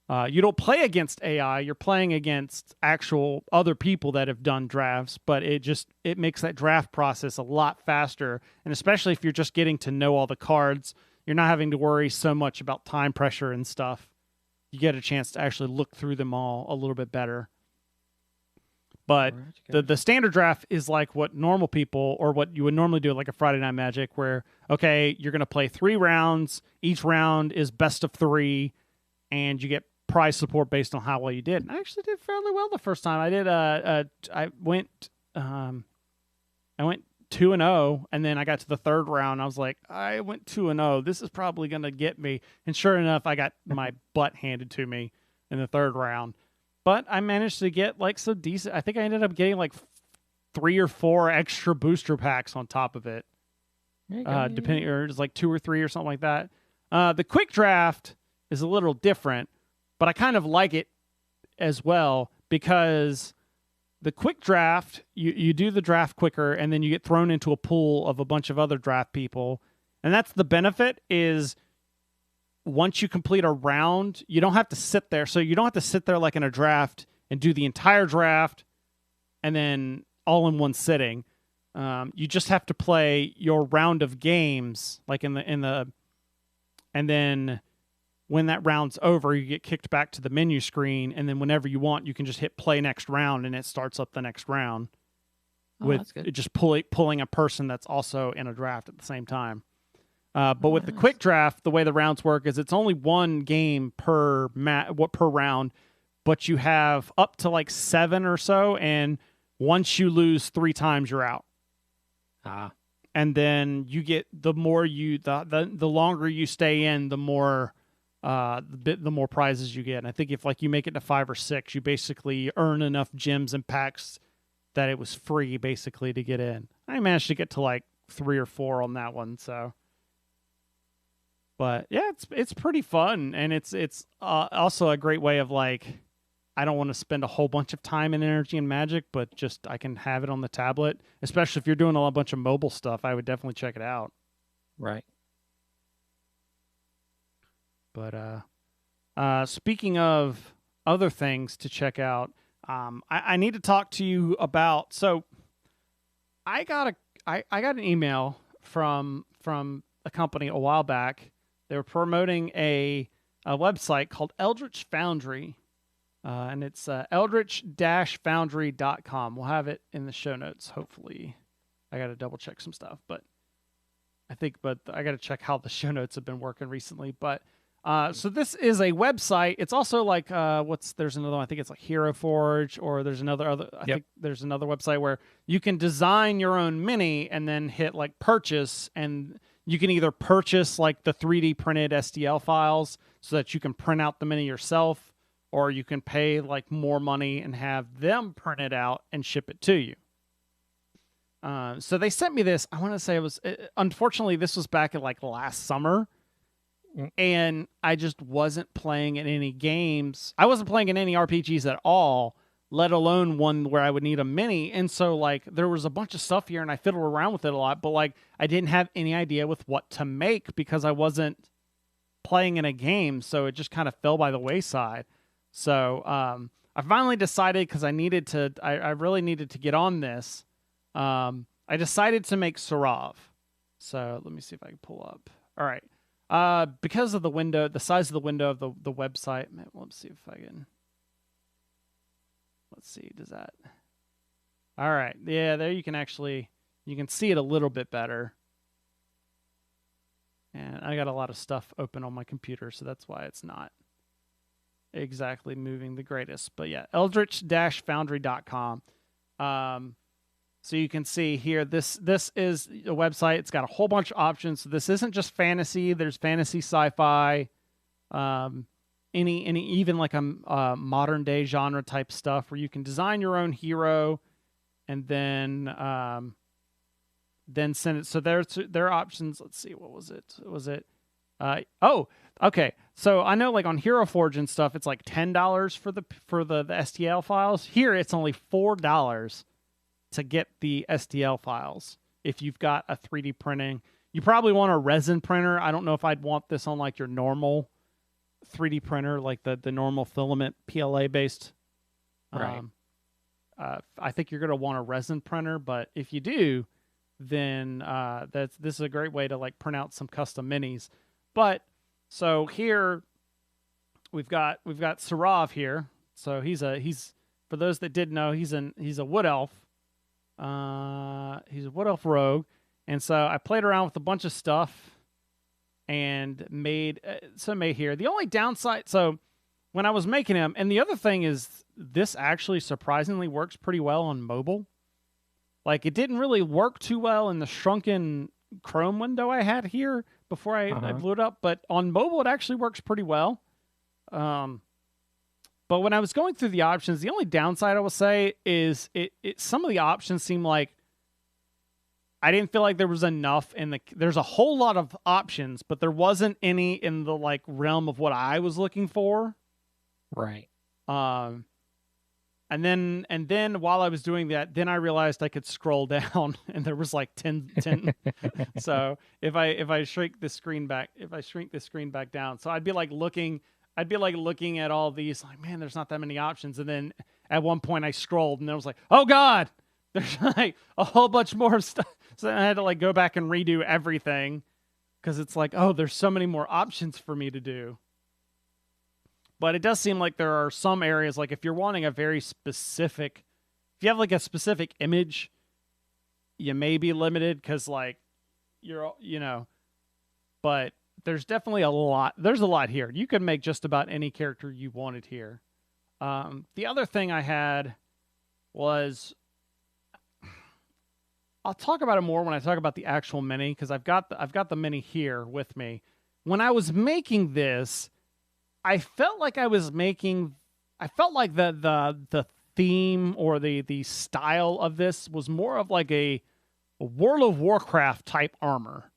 You don't play against AI. You're playing against actual other people that have done drafts, but it makes that draft process a lot faster. And especially if you're just getting to know all the cards, you're not having to worry so much about time pressure and stuff. You get a chance to actually look through them all a little bit better. But the standard draft is like what normal people, or what you would normally do like a Friday Night Magic, where, okay, you're going to play 3 rounds. Each round is best of 3, and you get prize support based on how well you did. And I actually did fairly well the first time. I went 2-0, and then I got to the 3rd round. I was like, I went 2-0. This is probably going to get me. And sure enough, I got my butt handed to me in the 3rd round. But I managed to get like so decent. I think I ended up getting like 3 or 4 extra booster packs on top of it. Depending, or it's like 2 or 3 or something like that. The quick draft is a little different, but I kind of like it as well, because the quick draft, you do the draft quicker, and then you get thrown into a pool of a bunch of other draft people. And that's the benefit, is once you complete a round, you don't have to sit there. So you don't have to sit there like in a draft and do the entire draft and then all in one sitting. You just have to play your round of games, like and then when that round's over, you get kicked back to the menu screen, and then whenever you want, you can just hit play next round, and it starts up the next round. with that's good. just pulling a person that's also in a draft at the same time. But with the Nice. quick draft, the way the rounds work is it's only one game per round, but you have up to like 7 or so, and once you lose 3 times, you're out. And then you get the longer you stay in, the more the more prizes you get. And I think if like you make it to 5 or 6, you basically earn enough gems and packs that it was free basically to get in. I managed to get to like 3 or 4 on that one, so. But yeah, it's pretty fun, and it's also a great way of like, I don't want to spend a whole bunch of time and energy in Magic, but just I can have it on the tablet. Especially if you're doing a bunch of mobile stuff, I would definitely check it out. Right. But speaking of other things to check out, I need to talk to you about. So I got an email from a company a while back. They were promoting a website called Eldritch Foundry, and it's eldritch-foundry.com. We'll have it in the show notes, hopefully. I got to double check some stuff, but I got to check how the show notes have been working recently. But so this is a website. It's also like there's another one. I think it's like Hero Forge, or there's I think there's another website where you can design your own mini and then hit like purchase, and you can either purchase like the 3D printed STL files so that you can print out the mini yourself, or you can pay like more money and have them print it out and ship it to you. So they sent me this. I want to say unfortunately, this was back in like last summer, and I just wasn't playing in any games. I wasn't playing in any RPGs at all, let alone one where I would need a mini. And so like there was a bunch of stuff here, and I fiddled around with it a lot, but like I didn't have any idea with what to make because I wasn't playing in a game. So it just kind of fell by the wayside. So I finally decided, because I really needed to get on this. I decided to make Sarav. So let me see if I can pull up. All right. Because of the size of the window of the website, let's see if I can. Let's see, does that? All right. Yeah, there you can see it a little bit better. And I got a lot of stuff open on my computer, so that's why it's not exactly moving the greatest. But yeah, eldritch-foundry.com. So you can see here, this is a website. It's got a whole bunch of options. So this isn't just fantasy. There's fantasy, sci-fi, even like a modern day genre type stuff where you can design your own hero, and then send it. So there are options. Let's see, what was it? Okay. So I know like on Hero Forge and stuff, it's like $10 for the STL files. Here it's only $4 to get the STL files. If you've got a 3D printing, you probably want a resin printer. I don't know if I'd want this on like your normal 3D printer, like the normal filament PLA based. Right. I think you're going to want a resin printer, but if you do, then this is a great way to like print out some custom minis. But so here we've got Sarav here. So he's for those that didn't know, he's a wood elf. He's a wood elf rogue, and so I played around with a bunch of stuff and made here. The only downside, so when I was making him, and the other thing is this actually surprisingly works pretty well on mobile. Like it didn't really work too well in the shrunken Chrome window I had here before I blew it up, but on mobile it actually works pretty well. But when I was going through the options, the only downside I will say is some of the options seem like I didn't feel like there was enough there's a whole lot of options, but there wasn't any in the like realm of what I was looking for. Right. And then while I was doing that, then I realized I could scroll down and there was like 10. So if I shrink the screen back down, so I'd be like looking at all these, like, man, there's not that many options. And then at one point I scrolled and I was like, oh God, there's like a whole bunch more stuff. So then I had to like go back and redo everything because it's like, oh, there's so many more options for me to do. But it does seem like there are some areas, like if you're wanting a very specific, if you have like a specific image you may be limited because like but there's definitely a lot. There's a lot here. You can make just about any character you wanted here. The other thing I had was, I'll talk about it more when I talk about the actual mini, because I've got the mini here with me. When I was making this, I felt like the theme or the style of this was more of like a World of Warcraft type armor,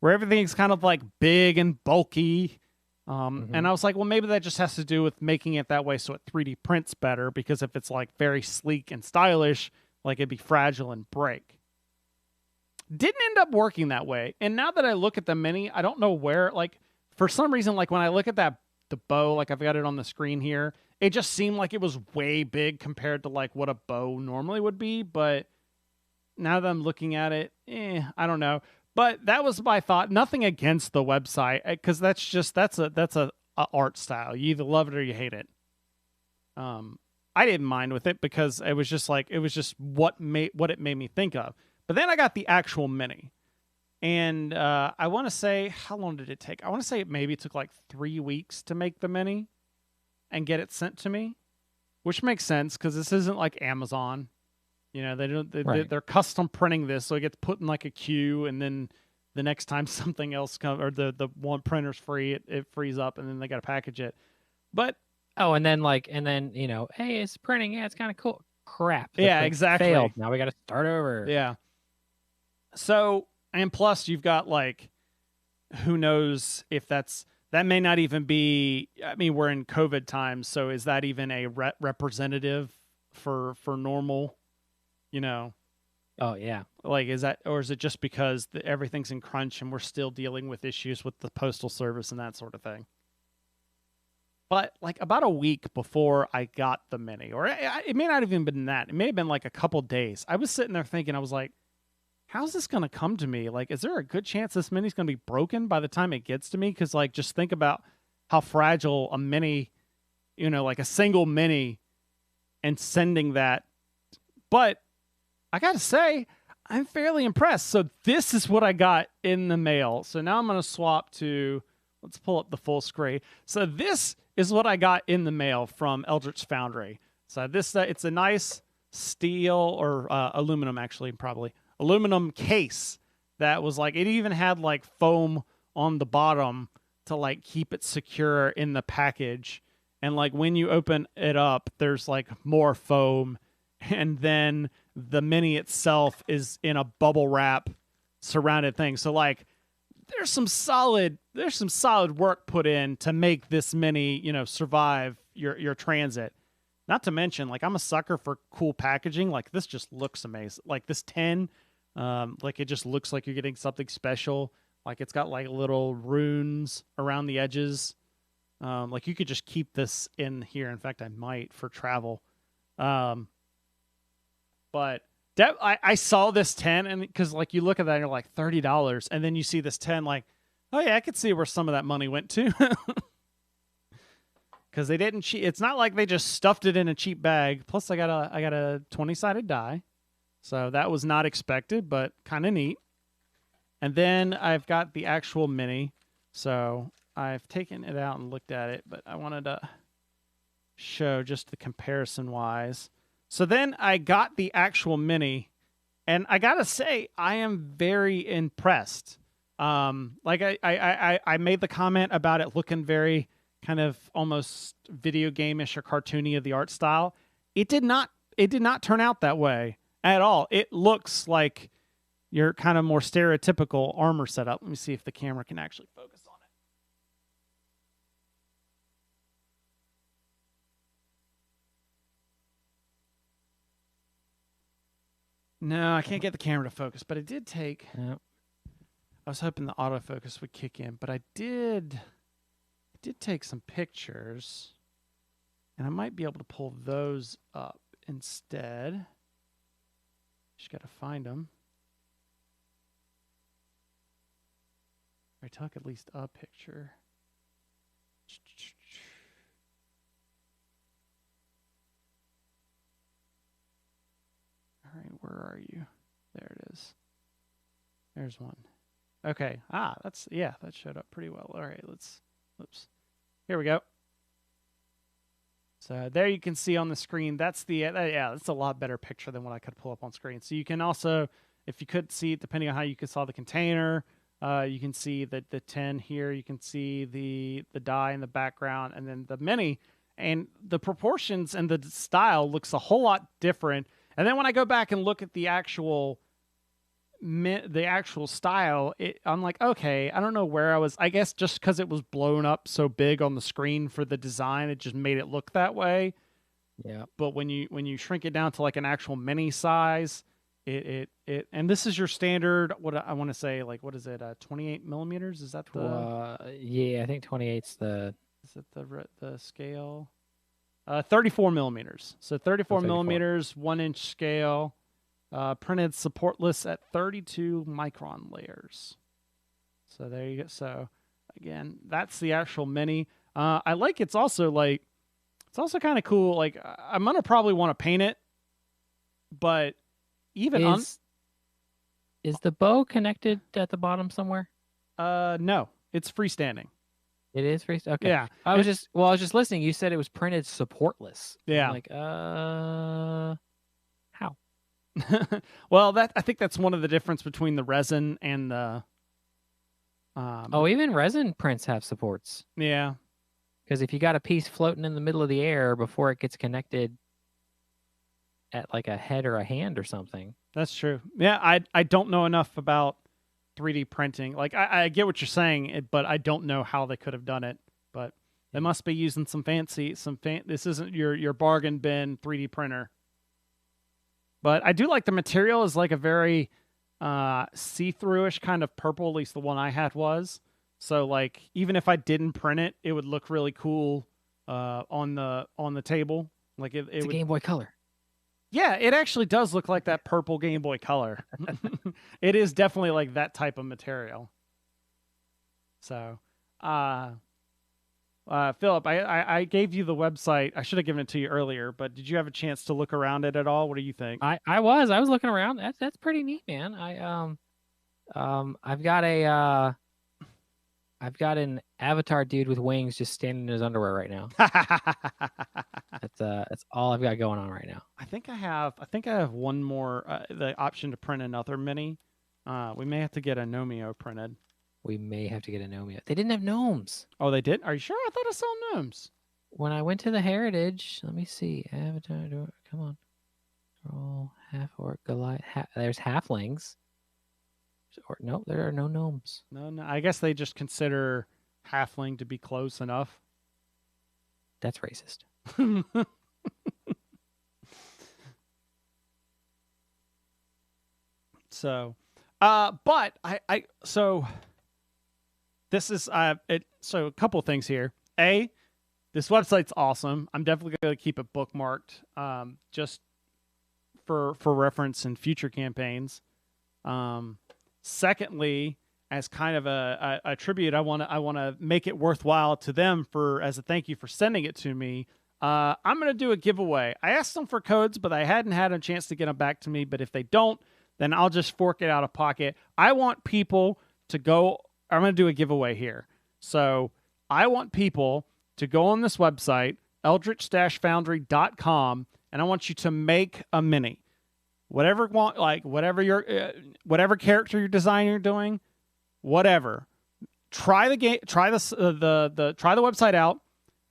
where everything's kind of like big and bulky. And I was like, well, maybe that just has to do with making it that way so it 3D prints better, because if it's like very sleek and stylish, like it'd be fragile and break. Didn't end up working that way. And now that I look at the mini, I don't know where, like, for some reason, like when I look at the bow, like I've got it on the screen here, it just seemed like it was way big compared to like what a bow normally would be. But now that I'm looking at it, I don't know. But that was my thought. Nothing against the website, because that's a art style. You either love it or you hate it. I didn't mind with it because it was just what it made me think of. But then I got the actual mini, and I want to say, how long did it take? I want to say it took like 3 weeks to make the mini and get it sent to me, which makes sense because this isn't like Amazon. They're custom printing this, so it gets put in like a queue, and then the next time something else comes, or the one printer's free, it frees up, and then they got to package it. But and then hey, it's printing. Yeah, it's kind of cool. Crap. Yeah, exactly. Failed. Now we got to start over. Yeah. So, and plus you've got like, who knows if that may not even be, I mean, we're in COVID times, so is that even a representative for normal, Oh, yeah. Like, is it just because everything's in crunch and we're still dealing with issues with the postal service and that sort of thing? But like about a week before I got the mini, or it may not have even been that. It may have been like a couple days. I was sitting there thinking, I was like, how's this going to come to me? Like, is there a good chance this mini's going to be broken by the time it gets to me? Because like, just think about how fragile a mini, like a single mini, and sending that. But I got to say, I'm fairly impressed. So this is what I got in the mail. So now I'm going to swap to, let's pull up the full screen. So this is what I got in the mail from Eldritch Foundry. So this, it's a nice steel or aluminum, actually, probably aluminum case that was like, it even had like foam on the bottom to like keep it secure in the package. And like when you open it up, there's like more foam, and then the mini itself is in a bubble wrap surrounded thing. So like there's some solid work put in to make this mini, survive your transit. Not to mention, like, I'm a sucker for cool packaging. Like, this just looks amazing. Like this 10, like it just looks like you're getting something special. Like it's got like little runes around the edges. Like you could just keep this in here. In fact, I might for travel. But I saw this 10, and because like you look at that and you're like $30, and then you see this 10, like, oh yeah, I could see where some of that money went to. Because they didn't cheat. It's not like they just stuffed it in a cheap bag. Plus, I got a 20-sided die, so that was not expected, but kind of neat. And then I've got the actual mini, so I've taken it out and looked at it, but I wanted to show just the comparison wise. So then I got the actual mini, and I gotta say, I am very impressed. Like I made the comment about it looking very kind of almost video game-ish or cartoony of the art style. It did not turn out that way at all. It looks like your kind of more stereotypical armor setup. Let me see if the camera can actually focus on it. No, I can't get the camera to focus, but it did take... Yep. I was hoping the autofocus would kick in, but I did take some pictures, and I might be able to pull those up instead. Just got to find them. I took at least a picture. All right, where are you? There it is. There's one. Okay. That showed up pretty well. All right, oops. Here we go. So there you can see on the screen, that's that's a lot better picture than what I could pull up on screen. So you can also, if you could see, depending on how you saw the container, you can see the tin here. You can see the die in the background, and then the mini, and the proportions and the style looks a whole lot different. And then when I go back and look at the actual style, I'm like, okay, I don't know where I was. I guess just because it was blown up so big on the screen for the design, it just made it look that way. Yeah. But when you shrink it down to like an actual mini size, it and this is your standard. What I want to say, like, what is it? 28 millimeters? Is that the? Yeah, I think 28's the. Is it the scale? 34 millimeters. So 34 millimeters, 1-inch scale. Printed supportless at 32 micron layers. So there you go. So again, that's the actual mini. I like it's also kind of cool. Like I'm gonna probably want to paint it, but even is the bow connected at the bottom somewhere? No, it's freestanding. It is freestanding. Okay. Yeah. I was just listening. You said it was printed supportless. Yeah. I'm like, how? Well, I think that's one of the difference between the resin and the. Even resin prints have supports. Yeah. Because if you got a piece floating in the middle of the air before it gets connected at like a head or a hand or something. That's true. Yeah, I don't know enough about 3D printing. Like I get what you're saying, but I don't know how they could have done it. But they must be using this isn't your bargain bin 3D printer. But I do like the material is like a very see-through-ish kind of purple, at least the one I had was. So like even if I didn't print it, it would look really cool on the table. Like it's a Game Boy Color. Yeah, it actually does look like that purple Game Boy Color. It is definitely like that type of material. So, Philip, I gave you the website. I should have given it to you earlier, but did you have a chance to look around it at all? What do you think? I was looking around. That's pretty neat, man. I've got an avatar dude with wings just standing in his underwear right now. That's all I've got going on right now. I think I have one more the option to print another mini. We may have to get a Nomeo printed. We may have to get a Nomeo. They didn't have gnomes. Oh, they did? Are you sure? I thought I saw gnomes. When I went to the Heritage, let me see. Avatar, come on. Roll, half orc, Goliath. There's halflings. Or no, there are no gnomes. No. I guess they just consider halfling to be close enough. That's racist. So, but so this is so a couple of things here. This website's awesome. I'm definitely going to keep it bookmarked, just for reference in future campaigns. Secondly, as kind of a tribute, I want to make it worthwhile to them as a thank you for sending it to me. I'm going to do a giveaway. I asked them for codes, but I hadn't had a chance to get them back to me. But if they don't, then I'll just fork it out of pocket. I want people to go. I'm going to do a giveaway here. So I want people to go on this website, eldritch-foundry.com, and I want you to make a mini. Whatever character you're designing you're doing, whatever. Try the game. Try the website out.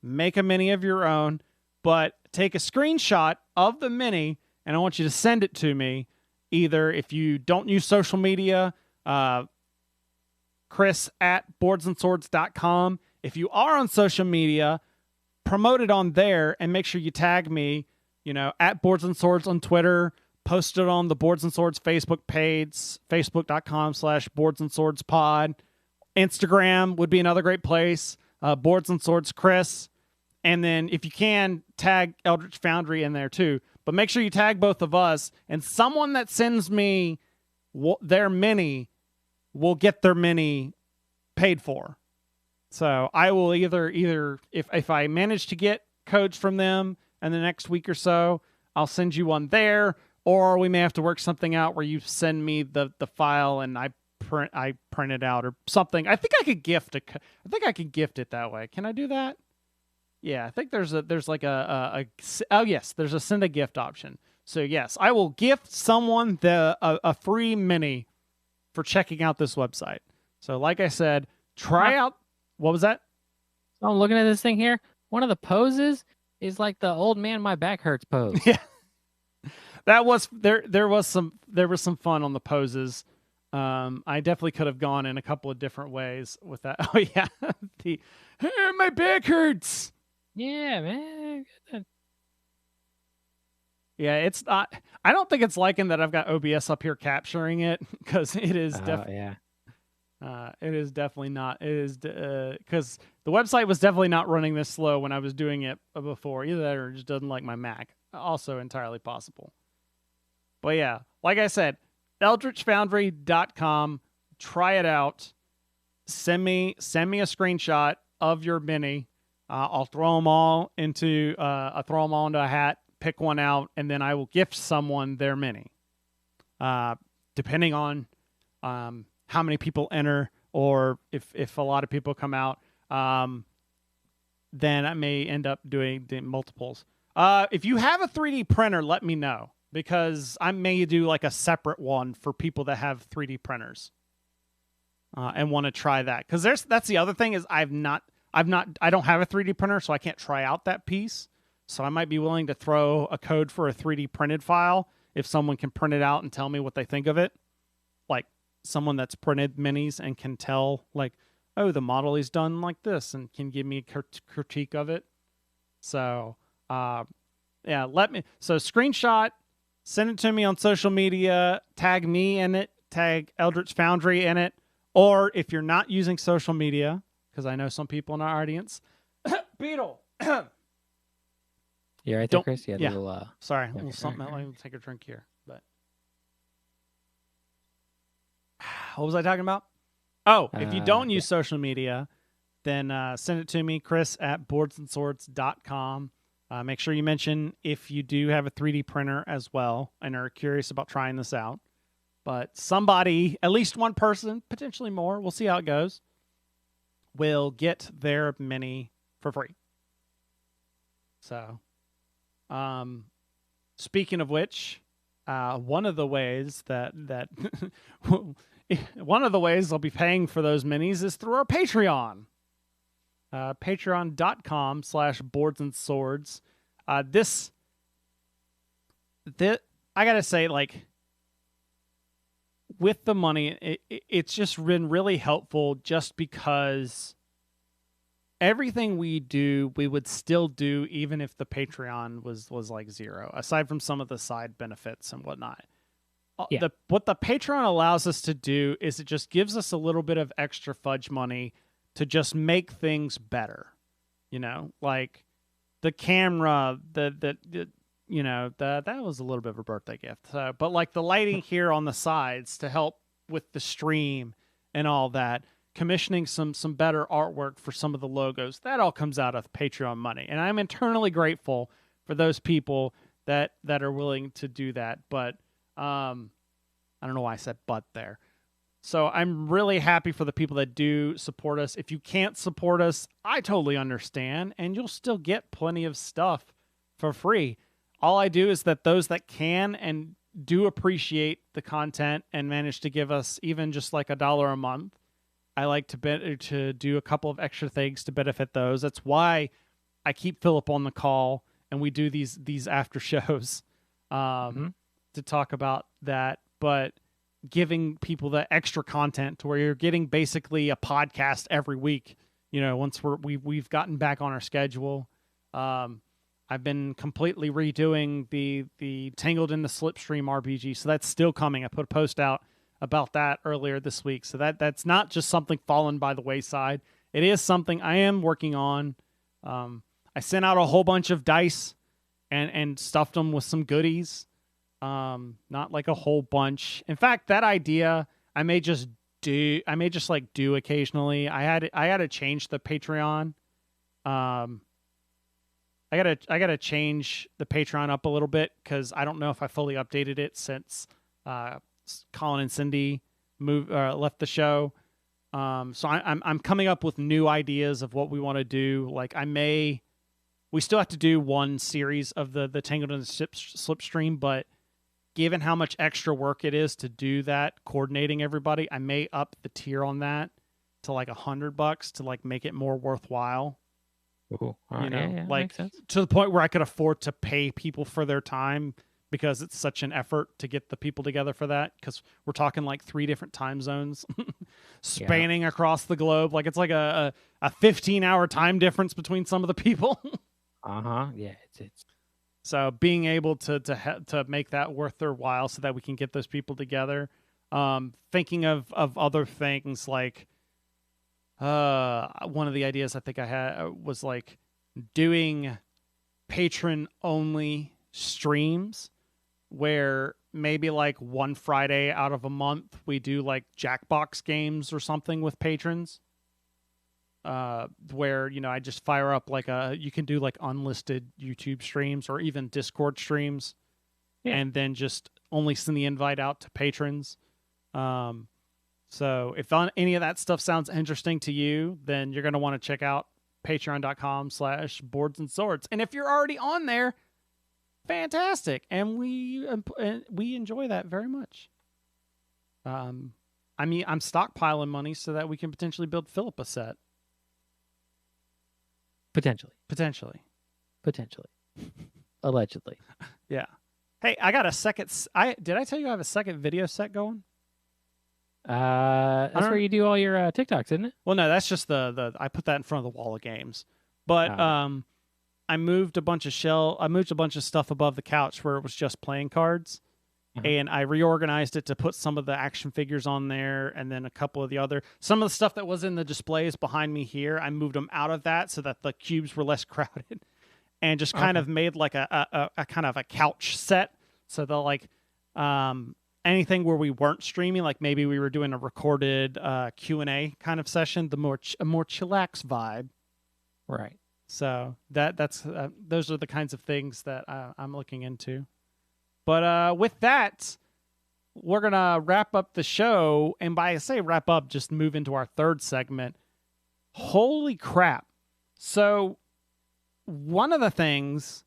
Make a mini of your own, but take a screenshot of the mini, and I want you to send it to me. Either if you don't use social media, Chris@boardsandswords.com. If you are on social media, promote it on there and make sure you tag me. At Boards and Swords on Twitter. Post it on the Boards and Swords Facebook page, facebook.com/boardsandswordspod. Instagram would be another great place. Boards and Swords Chris. And then if you can, tag Eldritch Foundry in there too. But make sure you tag both of us. And someone that sends me their mini will get their mini paid for. So I will either if I manage to get codes from them in the next week or so, I'll send you one there. or we may have to work something out where you send me the file and I print it out or something. I think I could gift it that way. Can I do that? Yeah, I think there's like oh yes, there's a send a gift option. So yes, I will gift someone a free mini for checking out this website. So like I said, try out. What was that? So I'm looking at this thing here. One of the poses is like the old man my back hurts pose. Yeah. That was there was some fun on the poses. I definitely could have gone in a couple of different ways with that. Oh yeah. My back hurts. Yeah, man. Yeah, it's not. I don't think it's liking that I've got OBS up here capturing it because it is yeah. It is definitely not. It is because the website was definitely not running this slow when I was doing it before. Either that or it just doesn't like my Mac. Also entirely possible. But yeah, like I said, eldritchfoundry.com. Try it out. Send me a screenshot of your mini. I'll throw them all into a hat. Pick one out, and then I will gift someone their mini. Depending on how many people enter, or if a lot of people come out, then I may end up doing multiples. If you have a 3D printer, let me know, because I may do like a separate one for people that have 3D printers and want to try that. Because that's the other thing is I don't have a 3D printer, so I can't try out that piece. So I might be willing to throw a code for a 3D printed file if someone can print it out and tell me what they think of it. Like someone that's printed minis and can tell, like, oh, the model is done like this, and can give me a critique of it. So, yeah, so screenshot, send it to me on social media, tag me in it, tag Eldritch Foundry in it. Or if you're not using social media, because I know some people in our audience, Beetle. You right there, Chris? Yeah. Sorry, a little something. Let me take a drink here. But what was I talking about? Oh, if you don't use social media, then send it to me, chris@boardsandswords.com. Make sure you mention if you do have a 3D printer as well and are curious about trying this out. But somebody, at least one person, potentially more, we'll see how it goes, will get their mini for free. So, speaking of which, one of the ways that one of the ways I'll be paying for those minis is through our Patreon. Patreon.com/boardsandswords. This I gotta say, like, with the money, it's just been really helpful, just because everything we do, we would still do even if the Patreon was like zero, aside from some of the side benefits and whatnot. Yeah. What the Patreon allows us to do is it just gives us a little bit of extra fudge money to just make things better. You know, like the camera, that was a little bit of a birthday gift. But like the lighting here on the sides to help with the stream and all that, commissioning some better artwork for some of the logos, that all comes out of Patreon money. And I'm eternally grateful for those people that are willing to do that. But I don't know why I said but there. So I'm really happy for the people that do support us. If you can't support us, I totally understand, and you'll still get plenty of stuff for free. All I do is that those that can and do appreciate the content and manage to give us even just like $1 a month, I like to do a couple of extra things to benefit those. That's why I keep Philip on the call and we do these after shows to talk about that. But giving people the extra content to where you're getting basically a podcast every week, once we've gotten back on our schedule. I've been completely redoing the Tangled in the Slipstream RPG, so that's still coming. I put a post out about that earlier this week, so that's not just something fallen by the wayside. It is something I am working on. I sent out a whole bunch of dice and stuffed them with some goodies. Not like a whole bunch. In fact, that idea I may just do occasionally. I had to change the Patreon. I gotta change the Patreon up a little bit because I don't know if I fully updated it since Colin and Cindy left the show. So I'm coming up with new ideas of what we want to do. Like we still have to do one series of the Tangled in the Slipstream, but given how much extra work it is to do that, coordinating everybody, I may up the tier on that to like $100 to like make it more worthwhile. Ooh, you know, yeah, like makes sense. to the point where I could afford to pay people for their time because it's such an effort to get the people together for that. Because we're talking like 3 different time zones spanning across the globe. Like it's like a 15-hour time difference between some of the people. Yeah, it's So being able to make that worth their while so that we can get those people together. Thinking of other things like one of the ideas I think I had was like doing patron only streams where maybe like one Friday out of a month we do like Jackbox games or something with patrons. Where, you know, I just fire up like you can do like unlisted YouTube streams or even Discord streams, and then just only send the invite out to patrons. So if any of that stuff sounds interesting to you, then you're going to want to check out patreon.com/boards and swords. And if you're already on there, fantastic. And we enjoy that very much. I mean, I'm stockpiling money so that we can potentially build Philip a set. Potentially. Allegedly. Yeah. Hey, I got a second. Did I tell you I have a second video set going? That's where you do all your TikToks, isn't it? Well, no, that's just I put that in front of the wall of games. But I moved a bunch of stuff above the couch where it was just playing cards. And I reorganized it to put some of the action figures on there, and then a couple of some of the stuff that was in the displays behind me here, I moved them out of that so that the cubes were less crowded, and just kind of made like a kind of a couch set. So they'll like anything where we weren't streaming, like maybe we were doing a recorded Q&A kind of session, a more chillax vibe. Right. So that's those are the kinds of things that I'm looking into. But with that, we're going to wrap up the show. And by I say wrap up, just move into our third segment. Holy crap. So one of the things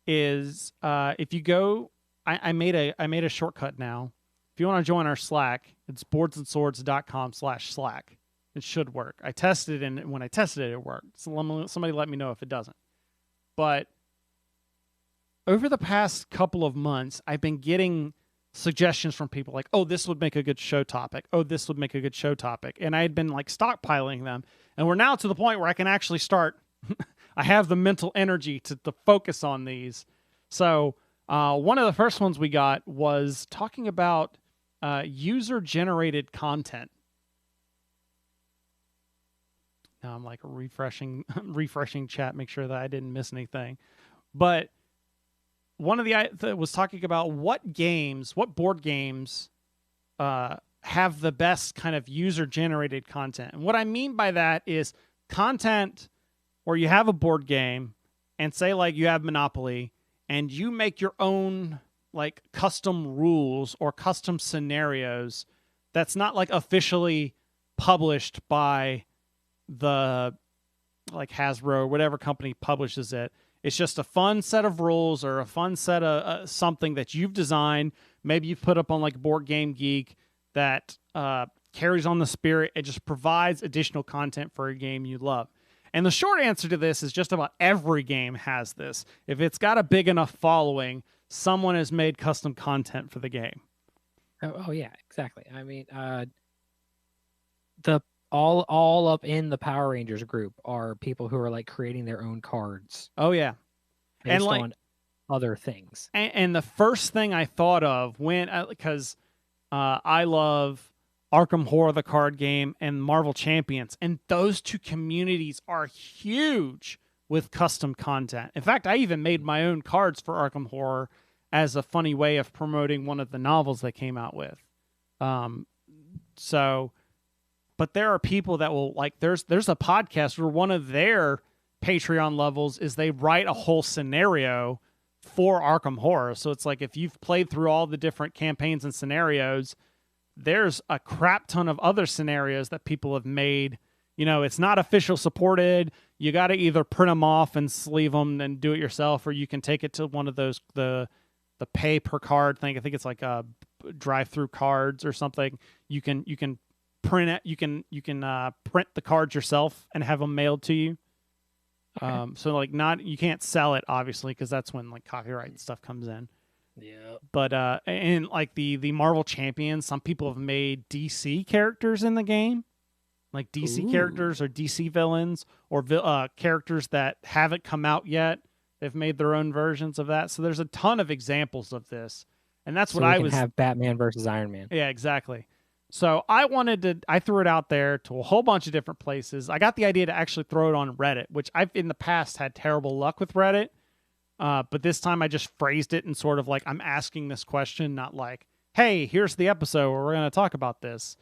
is if you go, I made a shortcut now. If you want to join our Slack, it's boardsandswords.com/Slack. It should work. I tested it, and when I tested it, it worked. So somebody let me know if it doesn't. But over the past couple of months, I've been getting suggestions from people like, oh, this would make a good show topic. Oh, this would make a good show topic. And I had been like stockpiling them. And we're now to the point where I can actually start. I have the mental energy to focus on these. So one of the first ones we got was talking about user-generated content. Now I'm like refreshing chat, make sure that I didn't miss anything. But one of the was talking about what board games have the best kind of user-generated content. And what I mean by that is content where you have a board game and say like you have Monopoly and you make your own like custom rules or custom scenarios that's not like officially published by the like Hasbro or whatever company publishes it. It's just a fun set of rules or a fun set of something that you've designed. Maybe you've put up on like Board Game Geek that carries on the spirit. It just provides additional content for a game you love. And the short answer to this is just about every game has this. If it's got a big enough following, someone has made custom content for the game. Oh yeah, exactly. I mean, all up in the Power Rangers group are people who are like creating their own cards. Oh yeah, based like, on other things. And the first thing I thought of because I love Arkham Horror, the card game, and Marvel Champions, and those two communities are huge with custom content. In fact, I even made my own cards for Arkham Horror as a funny way of promoting one of the novels they came out with. But there are people that will like. There's a podcast where one of their Patreon levels is they write a whole scenario for Arkham Horror. So it's like if you've played through all the different campaigns and scenarios, there's a crap ton of other scenarios that people have made. You know, it's not official supported. You got to either print them off and sleeve them and do it yourself, or you can take it to one of those, the pay per card thing. I think it's like a drive-through cards or something. You can print it. You can print the cards yourself and have them mailed to you. Okay. So like you can't sell it obviously, because that's when like copyright stuff comes in. Yeah. But and like the Marvel Champions, some people have made DC characters in the game, like DC characters or DC villains or characters that haven't come out yet. They've made their own versions of that. So there's a ton of examples of this, and that's So what we I can was. have Batman versus Iron Man. Yeah, exactly. So I threw it out there to a whole bunch of different places. I got the idea to actually throw it on Reddit, which I've in the past had terrible luck with Reddit. But this time I just phrased it in sort of like, I'm asking this question, not like, hey, here's the episode where we're going to talk about this.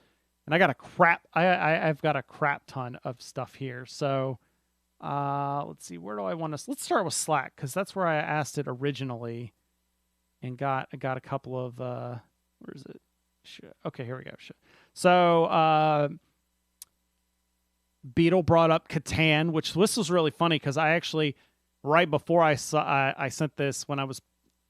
And I got I've got a crap ton of stuff here. So let's see, where do I want to, let's start with Slack, because that's where I asked it originally and got a couple of, where is it? Okay, here we go. So Beetle brought up Catan, which this was really funny because I actually, right before I sent this, when I was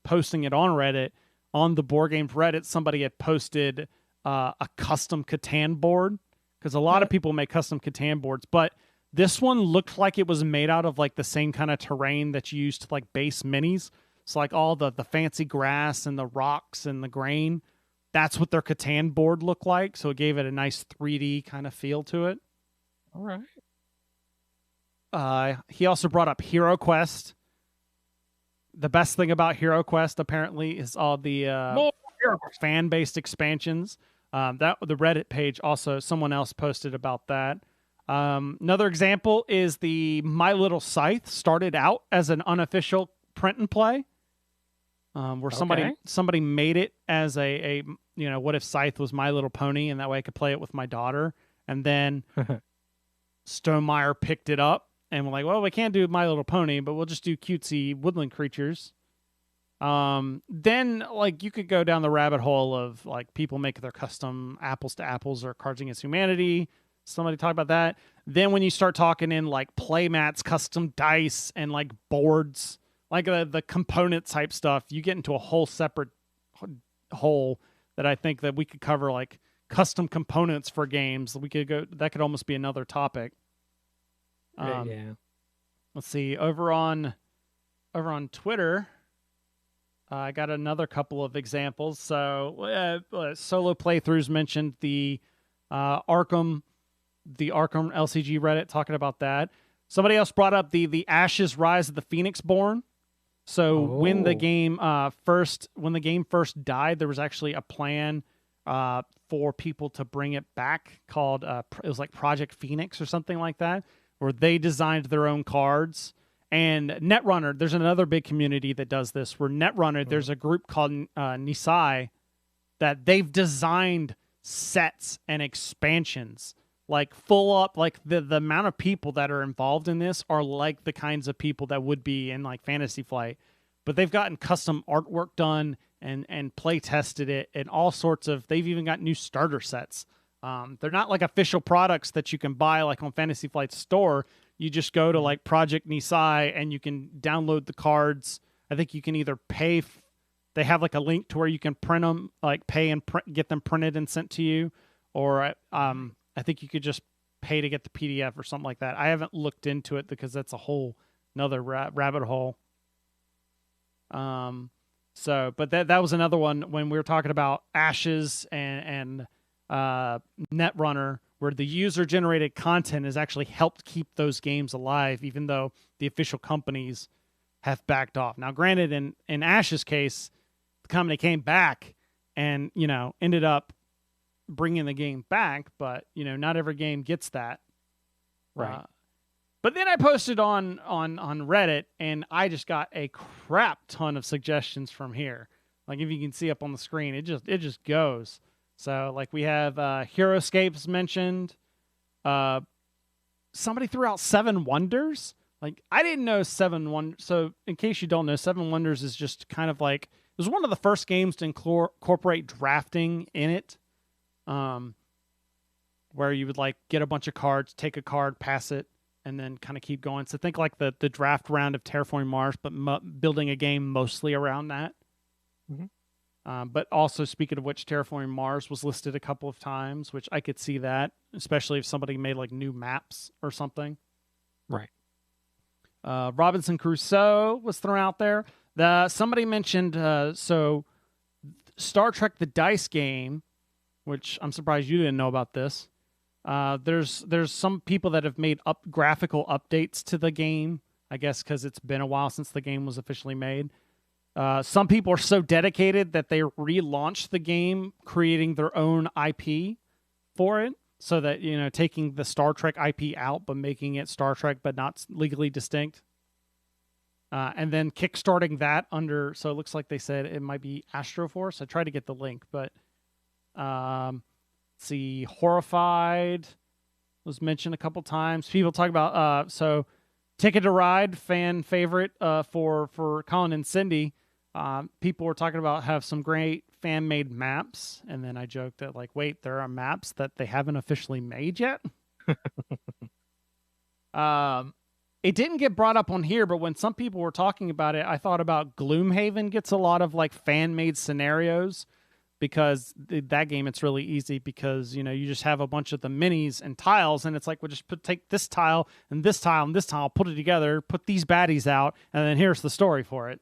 posting it on Reddit, on the Board Games Reddit, somebody had posted a custom Catan board, because a lot of people make custom Catan boards, but this one looked like it was made out of like the same kind of terrain that you use to like base minis. So like all the fancy grass and the rocks and the grain, that's what their Catan board looked like. So it gave it a nice 3D kind of feel to it. All right. He also brought up Hero Quest. The best thing about Hero Quest apparently is all the fan-based expansions. That the Reddit page also, someone else posted about that. Another example is the My Little Scythe started out as an unofficial print and play, where somebody made it as a what if Scythe was My Little Pony, and that way I could play it with my daughter. And then Stonemaier picked it up and we're like, well, we can't do My Little Pony, but we'll just do cutesy woodland creatures. Then like you could go down the rabbit hole of like people make their custom Apples to Apples or Cards Against Humanity. Somebody talk about that. Then when you start talking in like playmats, custom dice, and like boards, like the component type stuff, you get into a whole separate hole that I think that we could cover, like custom components for games. We could go, that could almost be another topic. Yeah. Let's see, over on Twitter, I got another couple of examples. So solo playthroughs mentioned the Arkham LCG Reddit talking about that. Somebody else brought up the Ashes Rise of the Phoenix Born. So when the game first died, there was actually a plan for people to bring it back called it was like Project Phoenix or something like that, where they designed their own cards. And Netrunner, there's another big community that does this, where Netrunner, there's a group called Nisai that they've designed sets and expansions, like full up, like the amount of people that are involved in this are like the kinds of people that would be in like Fantasy Flight, but they've gotten custom artwork done and play tested it and all sorts of, they've even got new starter sets. They're not like official products that you can buy like on Fantasy Flight's store. You just go to like Project Nisai and you can download the cards. I think you can either pay. They have like a link to where you can print them, like pay and get them printed and sent to you. Or I think you could just pay to get the PDF or something like that. I haven't looked into it because that's a whole another rabbit hole. But that was another one when we were talking about Ashes and Netrunner, where the user-generated content has actually helped keep those games alive, even though the official companies have backed off. Now, granted, in Ash's case, the company came back and, ended up bringing the game back, but, not every game gets that. Right. But then I posted on Reddit, and I just got a crap ton of suggestions from here. Like, if you can see up on the screen, it just goes. So, like, we have Heroescapes mentioned. Somebody threw out Seven Wonders. Like, I didn't know Seven Wonders. So, in case you don't know, Seven Wonders is just kind of like, it was one of the first games to incorporate drafting in it, where you would like get a bunch of cards, take a card, pass it, and then kind of keep going. So think like the draft round of Terraforming Mars, but building a game mostly around that. Mm-hmm. But also, speaking of which, Terraforming Mars was listed a couple of times, which I could see that, especially if somebody made like new maps or something. Right. Robinson Crusoe was thrown out there. Somebody mentioned so Star Trek: The Dice Game, which I'm surprised you didn't know about this. There's some people that have made graphical updates to the game, I guess because it's been a while since the game was officially made. Some people are so dedicated that they relaunched the game, creating their own IP for it, so that, you know, taking the Star Trek IP out, but making it Star Trek, but not legally distinct. And then kickstarting that under, so it looks like they said it might be Astroforce. I tried to get the link, but let's see, Horrified was mentioned a couple times. People talk about, so Ticket to Ride, fan favorite for Colin and Cindy. People were talking about have some great fan-made maps, and then I joked that, like, wait, there are maps that they haven't officially made yet? It didn't get brought up on here, but when some people were talking about it, I thought about Gloomhaven gets a lot of, like, fan-made scenarios, because that game, it's really easy because, you know, you just have a bunch of the minis and tiles, and it's like, we'll just take this tile and this tile and this tile, put it together, put these baddies out, and then here's the story for it.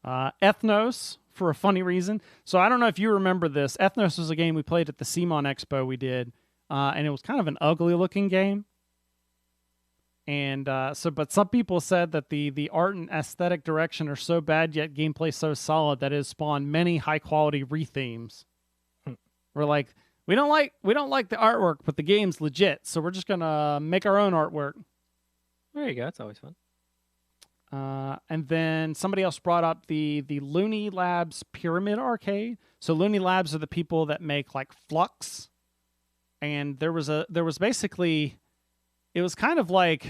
Ethnos, for a funny reason. So I don't know if you remember this. Ethnos was a game we played at the CMON Expo we did, and it was kind of an ugly-looking game. And but some people said that the art and aesthetic direction are so bad, yet gameplay so solid that it has spawned many high-quality rethemes. We're like, we don't like the artwork, but the game's legit, so we're just gonna make our own artwork. There you go. That's always fun. And then somebody else brought up the Looney Labs Pyramid Arcade. So Looney Labs are the people that make like Flux, and there was basically, it was kind of like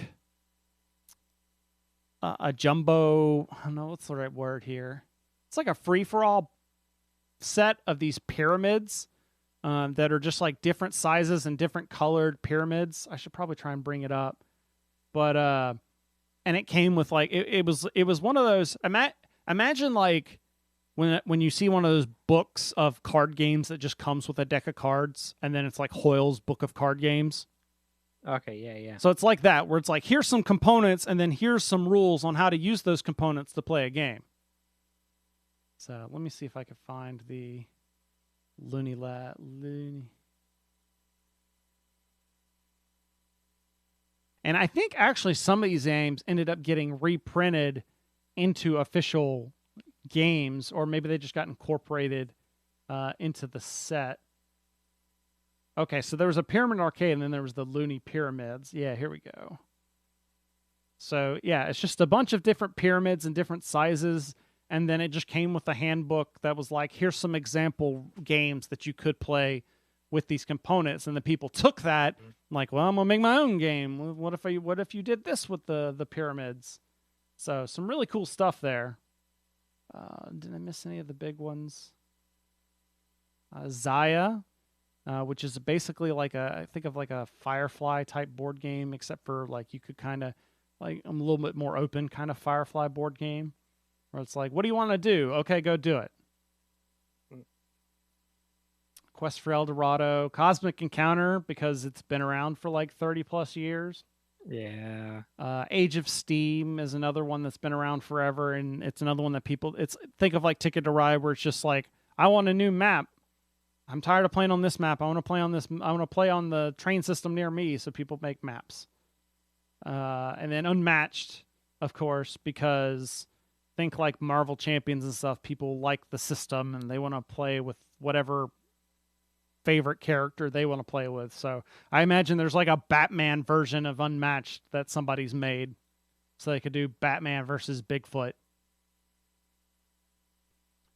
a jumbo. I don't know what's the right word here. It's like a free-for-all set of these pyramids that are just like different sizes and different colored pyramids. I should probably try and bring it up, but and it came with like it was one of those. Imagine like when you see one of those books of card games that just comes with a deck of cards, and then it's like Hoyle's Book of Card Games. Okay, yeah. So it's like that, where it's like, here's some components, and then here's some rules on how to use those components to play a game. So let me see if I can find the Looney. And I think actually some of these games ended up getting reprinted into official games, or maybe they just got incorporated into the set. Okay, so there was a Pyramid Arcade, and then there was the Looney Pyramids. Yeah, here we go. So, yeah, it's just a bunch of different pyramids and different sizes, and then it just came with a handbook that was like, here's some example games that you could play with these components. And the people took that, like, well, I'm gonna make my own game. What if you did this with the pyramids? So some really cool stuff there. Did I miss any of the big ones? Zaya, which is basically like I think of like a Firefly type board game, except for like you could kind of like a little bit more open kind of Firefly board game, where it's like, what do you want to do? Okay, go do it. Quest for El Dorado, Cosmic Encounter, because it's been around for like 30 plus years. Yeah. Age of Steam is another one that's been around forever, and it's another one that people, think of like Ticket to Ride, where it's just like, I want a new map. I'm tired of playing on this map. I want to play on this. I want to play on the train system near me, so people make maps. And then Unmatched, of course, because think like Marvel Champions and stuff. People like the system, and they want to play with whatever favorite character they want to play with. So I imagine there's like a Batman version of Unmatched that somebody's made, so they could do Batman versus Bigfoot.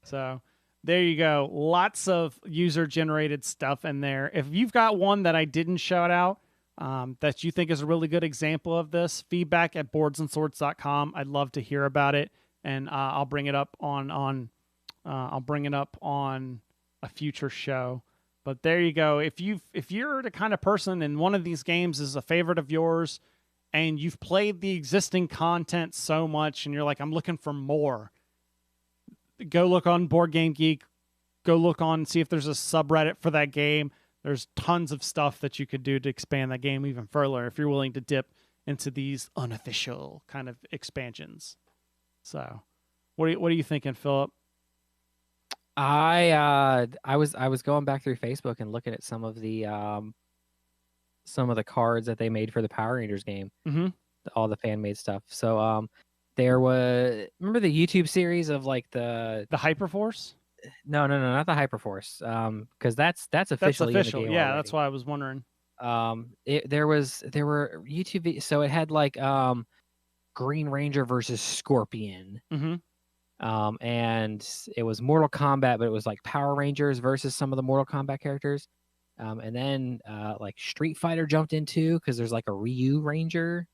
So there you go. Lots of user-generated stuff in there. If you've got one that I didn't shout out, that you think is a really good example of this, feedback at boardsandswords.com. I'd love to hear about it, and I'll bring it up on a future show. But there you go. If you're the kind of person and one of these games is a favorite of yours, and you've played the existing content so much, and you're like, I'm looking for more, go look on Board Game Geek. Go look on, see if there's a subreddit for that game. There's tons of stuff that you could do to expand that game even further if you're willing to dip into these unofficial kind of expansions. So, what are you thinking, Philip? I was going back through Facebook and looking at some of the cards that they made for the Power Rangers game. Mm-hmm. All the fan made stuff. So there was, remember the YouTube series of like the Hyperforce? No, not the Hyperforce. Because that's officially in the game Yeah, already. that's why I was wondering. There were YouTube, so it had like Green Ranger versus Scorpion. Mm-hmm. And it was Mortal Kombat, but it was like Power Rangers versus some of the Mortal Kombat characters. And then like Street Fighter jumped into, because there's like a Ryu Ranger.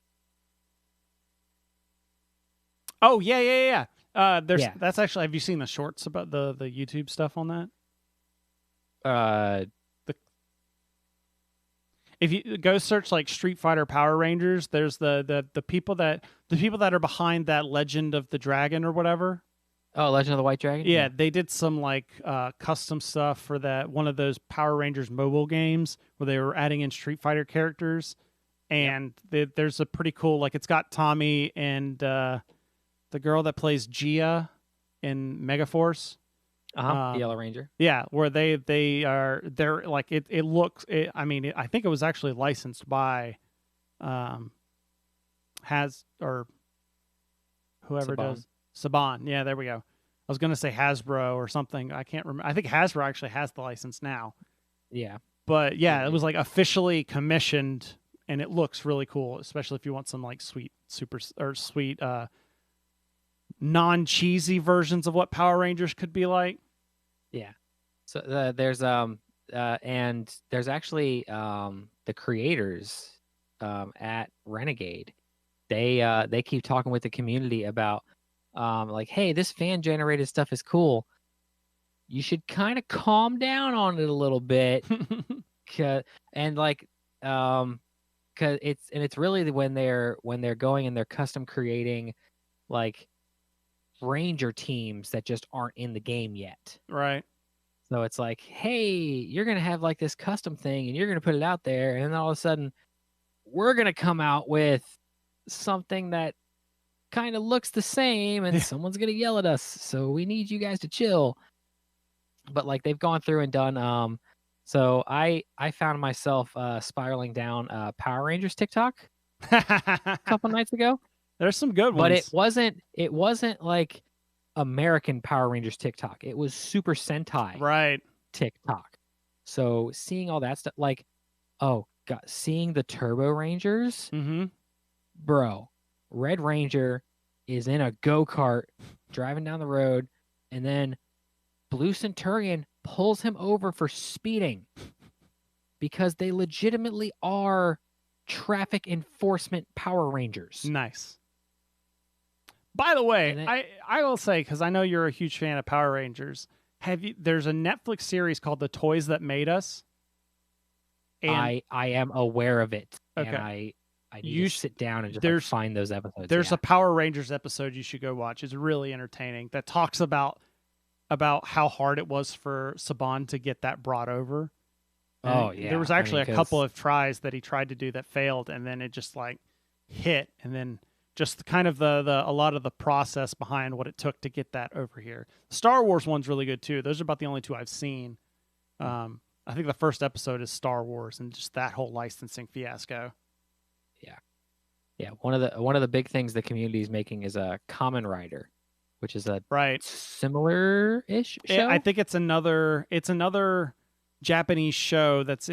Oh yeah. That's actually. Have you seen the shorts about the YouTube stuff on that? If you go search like Street Fighter Power Rangers, there's the people that are behind that Legend of the Dragon or whatever. Oh, Legend of the White Dragon. Yeah, they did some like custom stuff for that one of those Power Rangers mobile games where they were adding in Street Fighter characters, and there's a pretty cool, like, it's got Tommy and the girl that plays Gia in Megaforce. The Yellow Ranger. Yeah, where they're like it looks. I mean, I think it was actually licensed by, whoever Saban. does Saban. Yeah, there we go. I was gonna say Hasbro or something. I can't remember. I think Hasbro actually has the license now. Yeah, but yeah, it was like officially commissioned, and it looks really cool, especially if you want some like sweet non-cheesy versions of what Power Rangers could be like. Yeah. So there's actually the creators at Renegade. They keep talking with the community about like, hey, this fan generated stuff is cool. You should kind of calm down on it a little bit, and like because it's really when they're going and they're custom creating like Ranger teams that just aren't in the game yet. Right. So it's like, hey, you're going to have like this custom thing and you're going to put it out there. And then all of a sudden we're going to come out with something that kind of looks the same and someone's going to yell at us. So we need you guys to chill. But like they've gone through and done. So I found myself spiraling down Power Rangers TikTok a couple nights ago. There's some good ones. But it wasn't like American Power Rangers TikTok. It was Super Sentai TikTok. So seeing all that stuff, like, oh god, seeing the Turbo Rangers, bro, Red Ranger is in a go-kart driving down the road, and then Blue Centurion pulls him over for speeding because they legitimately are traffic enforcement Power Rangers. Nice. By the way, I will say, because I know you're a huge fan of Power Rangers, there's a Netflix series called The Toys That Made Us. And I am aware of it. Okay. And I need to sit down and just like find those episodes. There's a Power Rangers episode you should go watch. It's really entertaining. That talks about how hard it was for Saban to get that brought over. And there was actually a couple of tries that he tried to do that failed, and then it just like hit, and then just kind of a lot of the process behind what it took to get that over here. The Star Wars one's really good too. Those are about the only two I've seen. I think the first episode is Star Wars and just that whole licensing fiasco. Yeah. One of the big things the community is making is a Kamen Rider, which is a similar-ish show. I think it's another Japanese show that's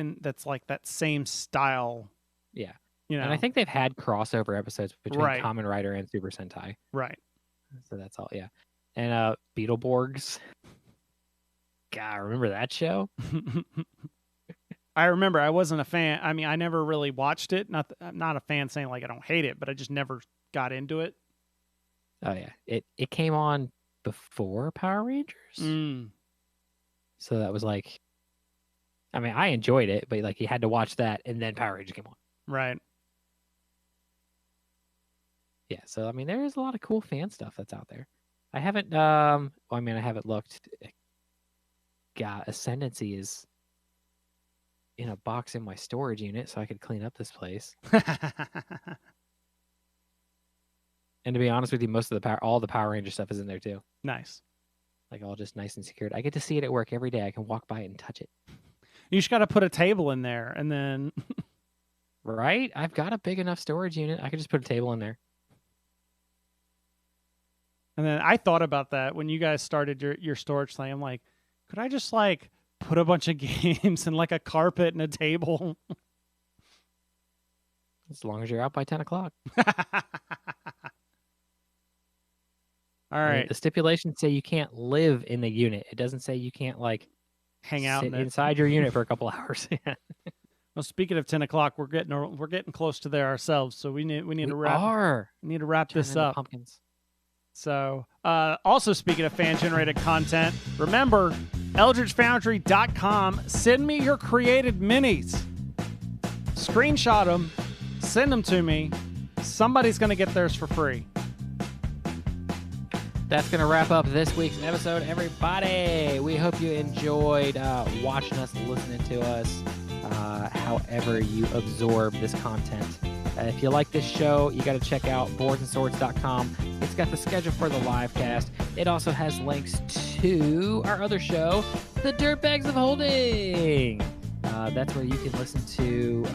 like that same style. Yeah. You know. And I think they've had crossover episodes between Kamen Rider and Super Sentai. Right. So that's all, yeah. And Beetleborgs. God, remember that show? I remember I wasn't a fan. I mean, I never really watched it. I'm not a fan saying like I don't hate it, but I just never got into it. Oh yeah, it came on before Power Rangers, so that was like, I mean, I enjoyed it, but like you had to watch that and then Power Rangers came on. Right. Yeah, so I mean, there is a lot of cool fan stuff that's out there. I haven't, I mean, I haven't looked. God, Ascendancy is in a box in my storage unit, so I could clean up this place. And to be honest with you, most of all the Power Ranger stuff is in there too. Nice. Like all just nice and secured. I get to see it at work every day. I can walk by it and touch it. You just got to put a table in there and then. Right? I've got a big enough storage unit. I could just put a table in there. And then I thought about that when you guys started your storage thing. I'm like, could I just like put a bunch of games and like a carpet and a table? As long as you're out by 10 o'clock. All right. I mean, the stipulations say you can't live in the unit. It doesn't say you can't like hang out inside your unit for a couple hours. Well, speaking of 10 o'clock, we're getting close to there ourselves, so we need to wrap this up. Pumpkins. So, also speaking of fan-generated content, remember, eldritchfoundry.com. Send me your created minis. Screenshot them. Send them to me. Somebody's going to get theirs for free. That's going to wrap up this week's episode, everybody. We hope you enjoyed watching us, listening to us, however you absorb this content. If you like this show, you got to check out boardsandswords.com. It's got the schedule for the live cast. It also has links to our other show, The Dirtbags of Holding. That's where you can listen to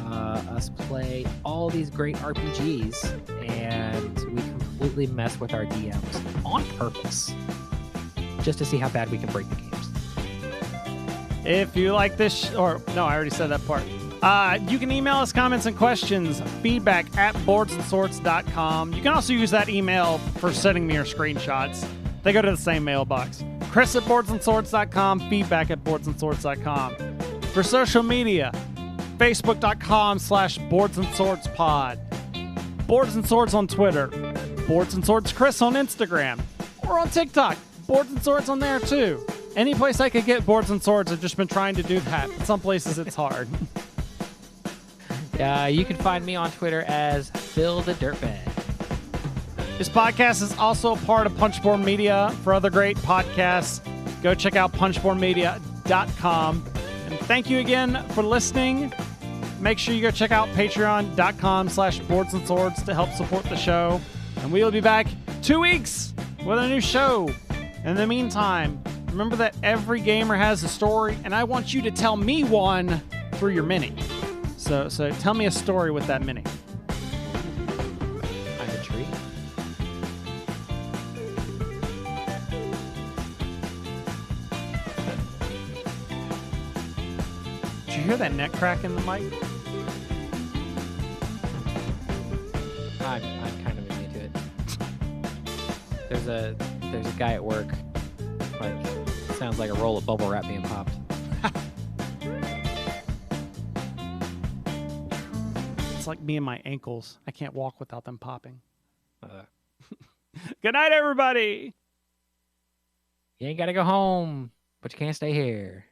us play all these great RPGs, and we completely mess with our DMs on purpose, just to see how bad we can break the games. If you like this, I already said that part. You can email us comments and questions, feedback@boardsandswords.com. You can also use that email for sending me your screenshots. They go to the same mailbox. Chris@boardsandswords.com, feedback@boardsandswords.com. For social media, facebook.com/boardsandswordspod. Boards and Swords on Twitter. Boards and Swords Chris on Instagram. Or on TikTok. Boards and Swords on there too. Any place I could get Boards and Swords, I've just been trying to do that. But some places it's hard. You can find me on Twitter as Phil the Dirtbag. This podcast is also a part of Punchboard Media. For other great podcasts, go check out punchboardmedia.com. And thank you again for listening. Make sure you go check out patreon.com/boardsandswords to help support the show. And we will be back 2 weeks with a new show. In the meantime, remember that every gamer has a story, and I want you to tell me one through your mini. So tell me a story with that mini. I'm a tree. Did you hear that neck crack in the mic? I'm kind of into it. There's a guy at work. Like, sounds like a roll of bubble wrap being popped. It's like me and my ankles. I can't walk without them popping. Good night, everybody. You ain't got to go home, but you can't stay here.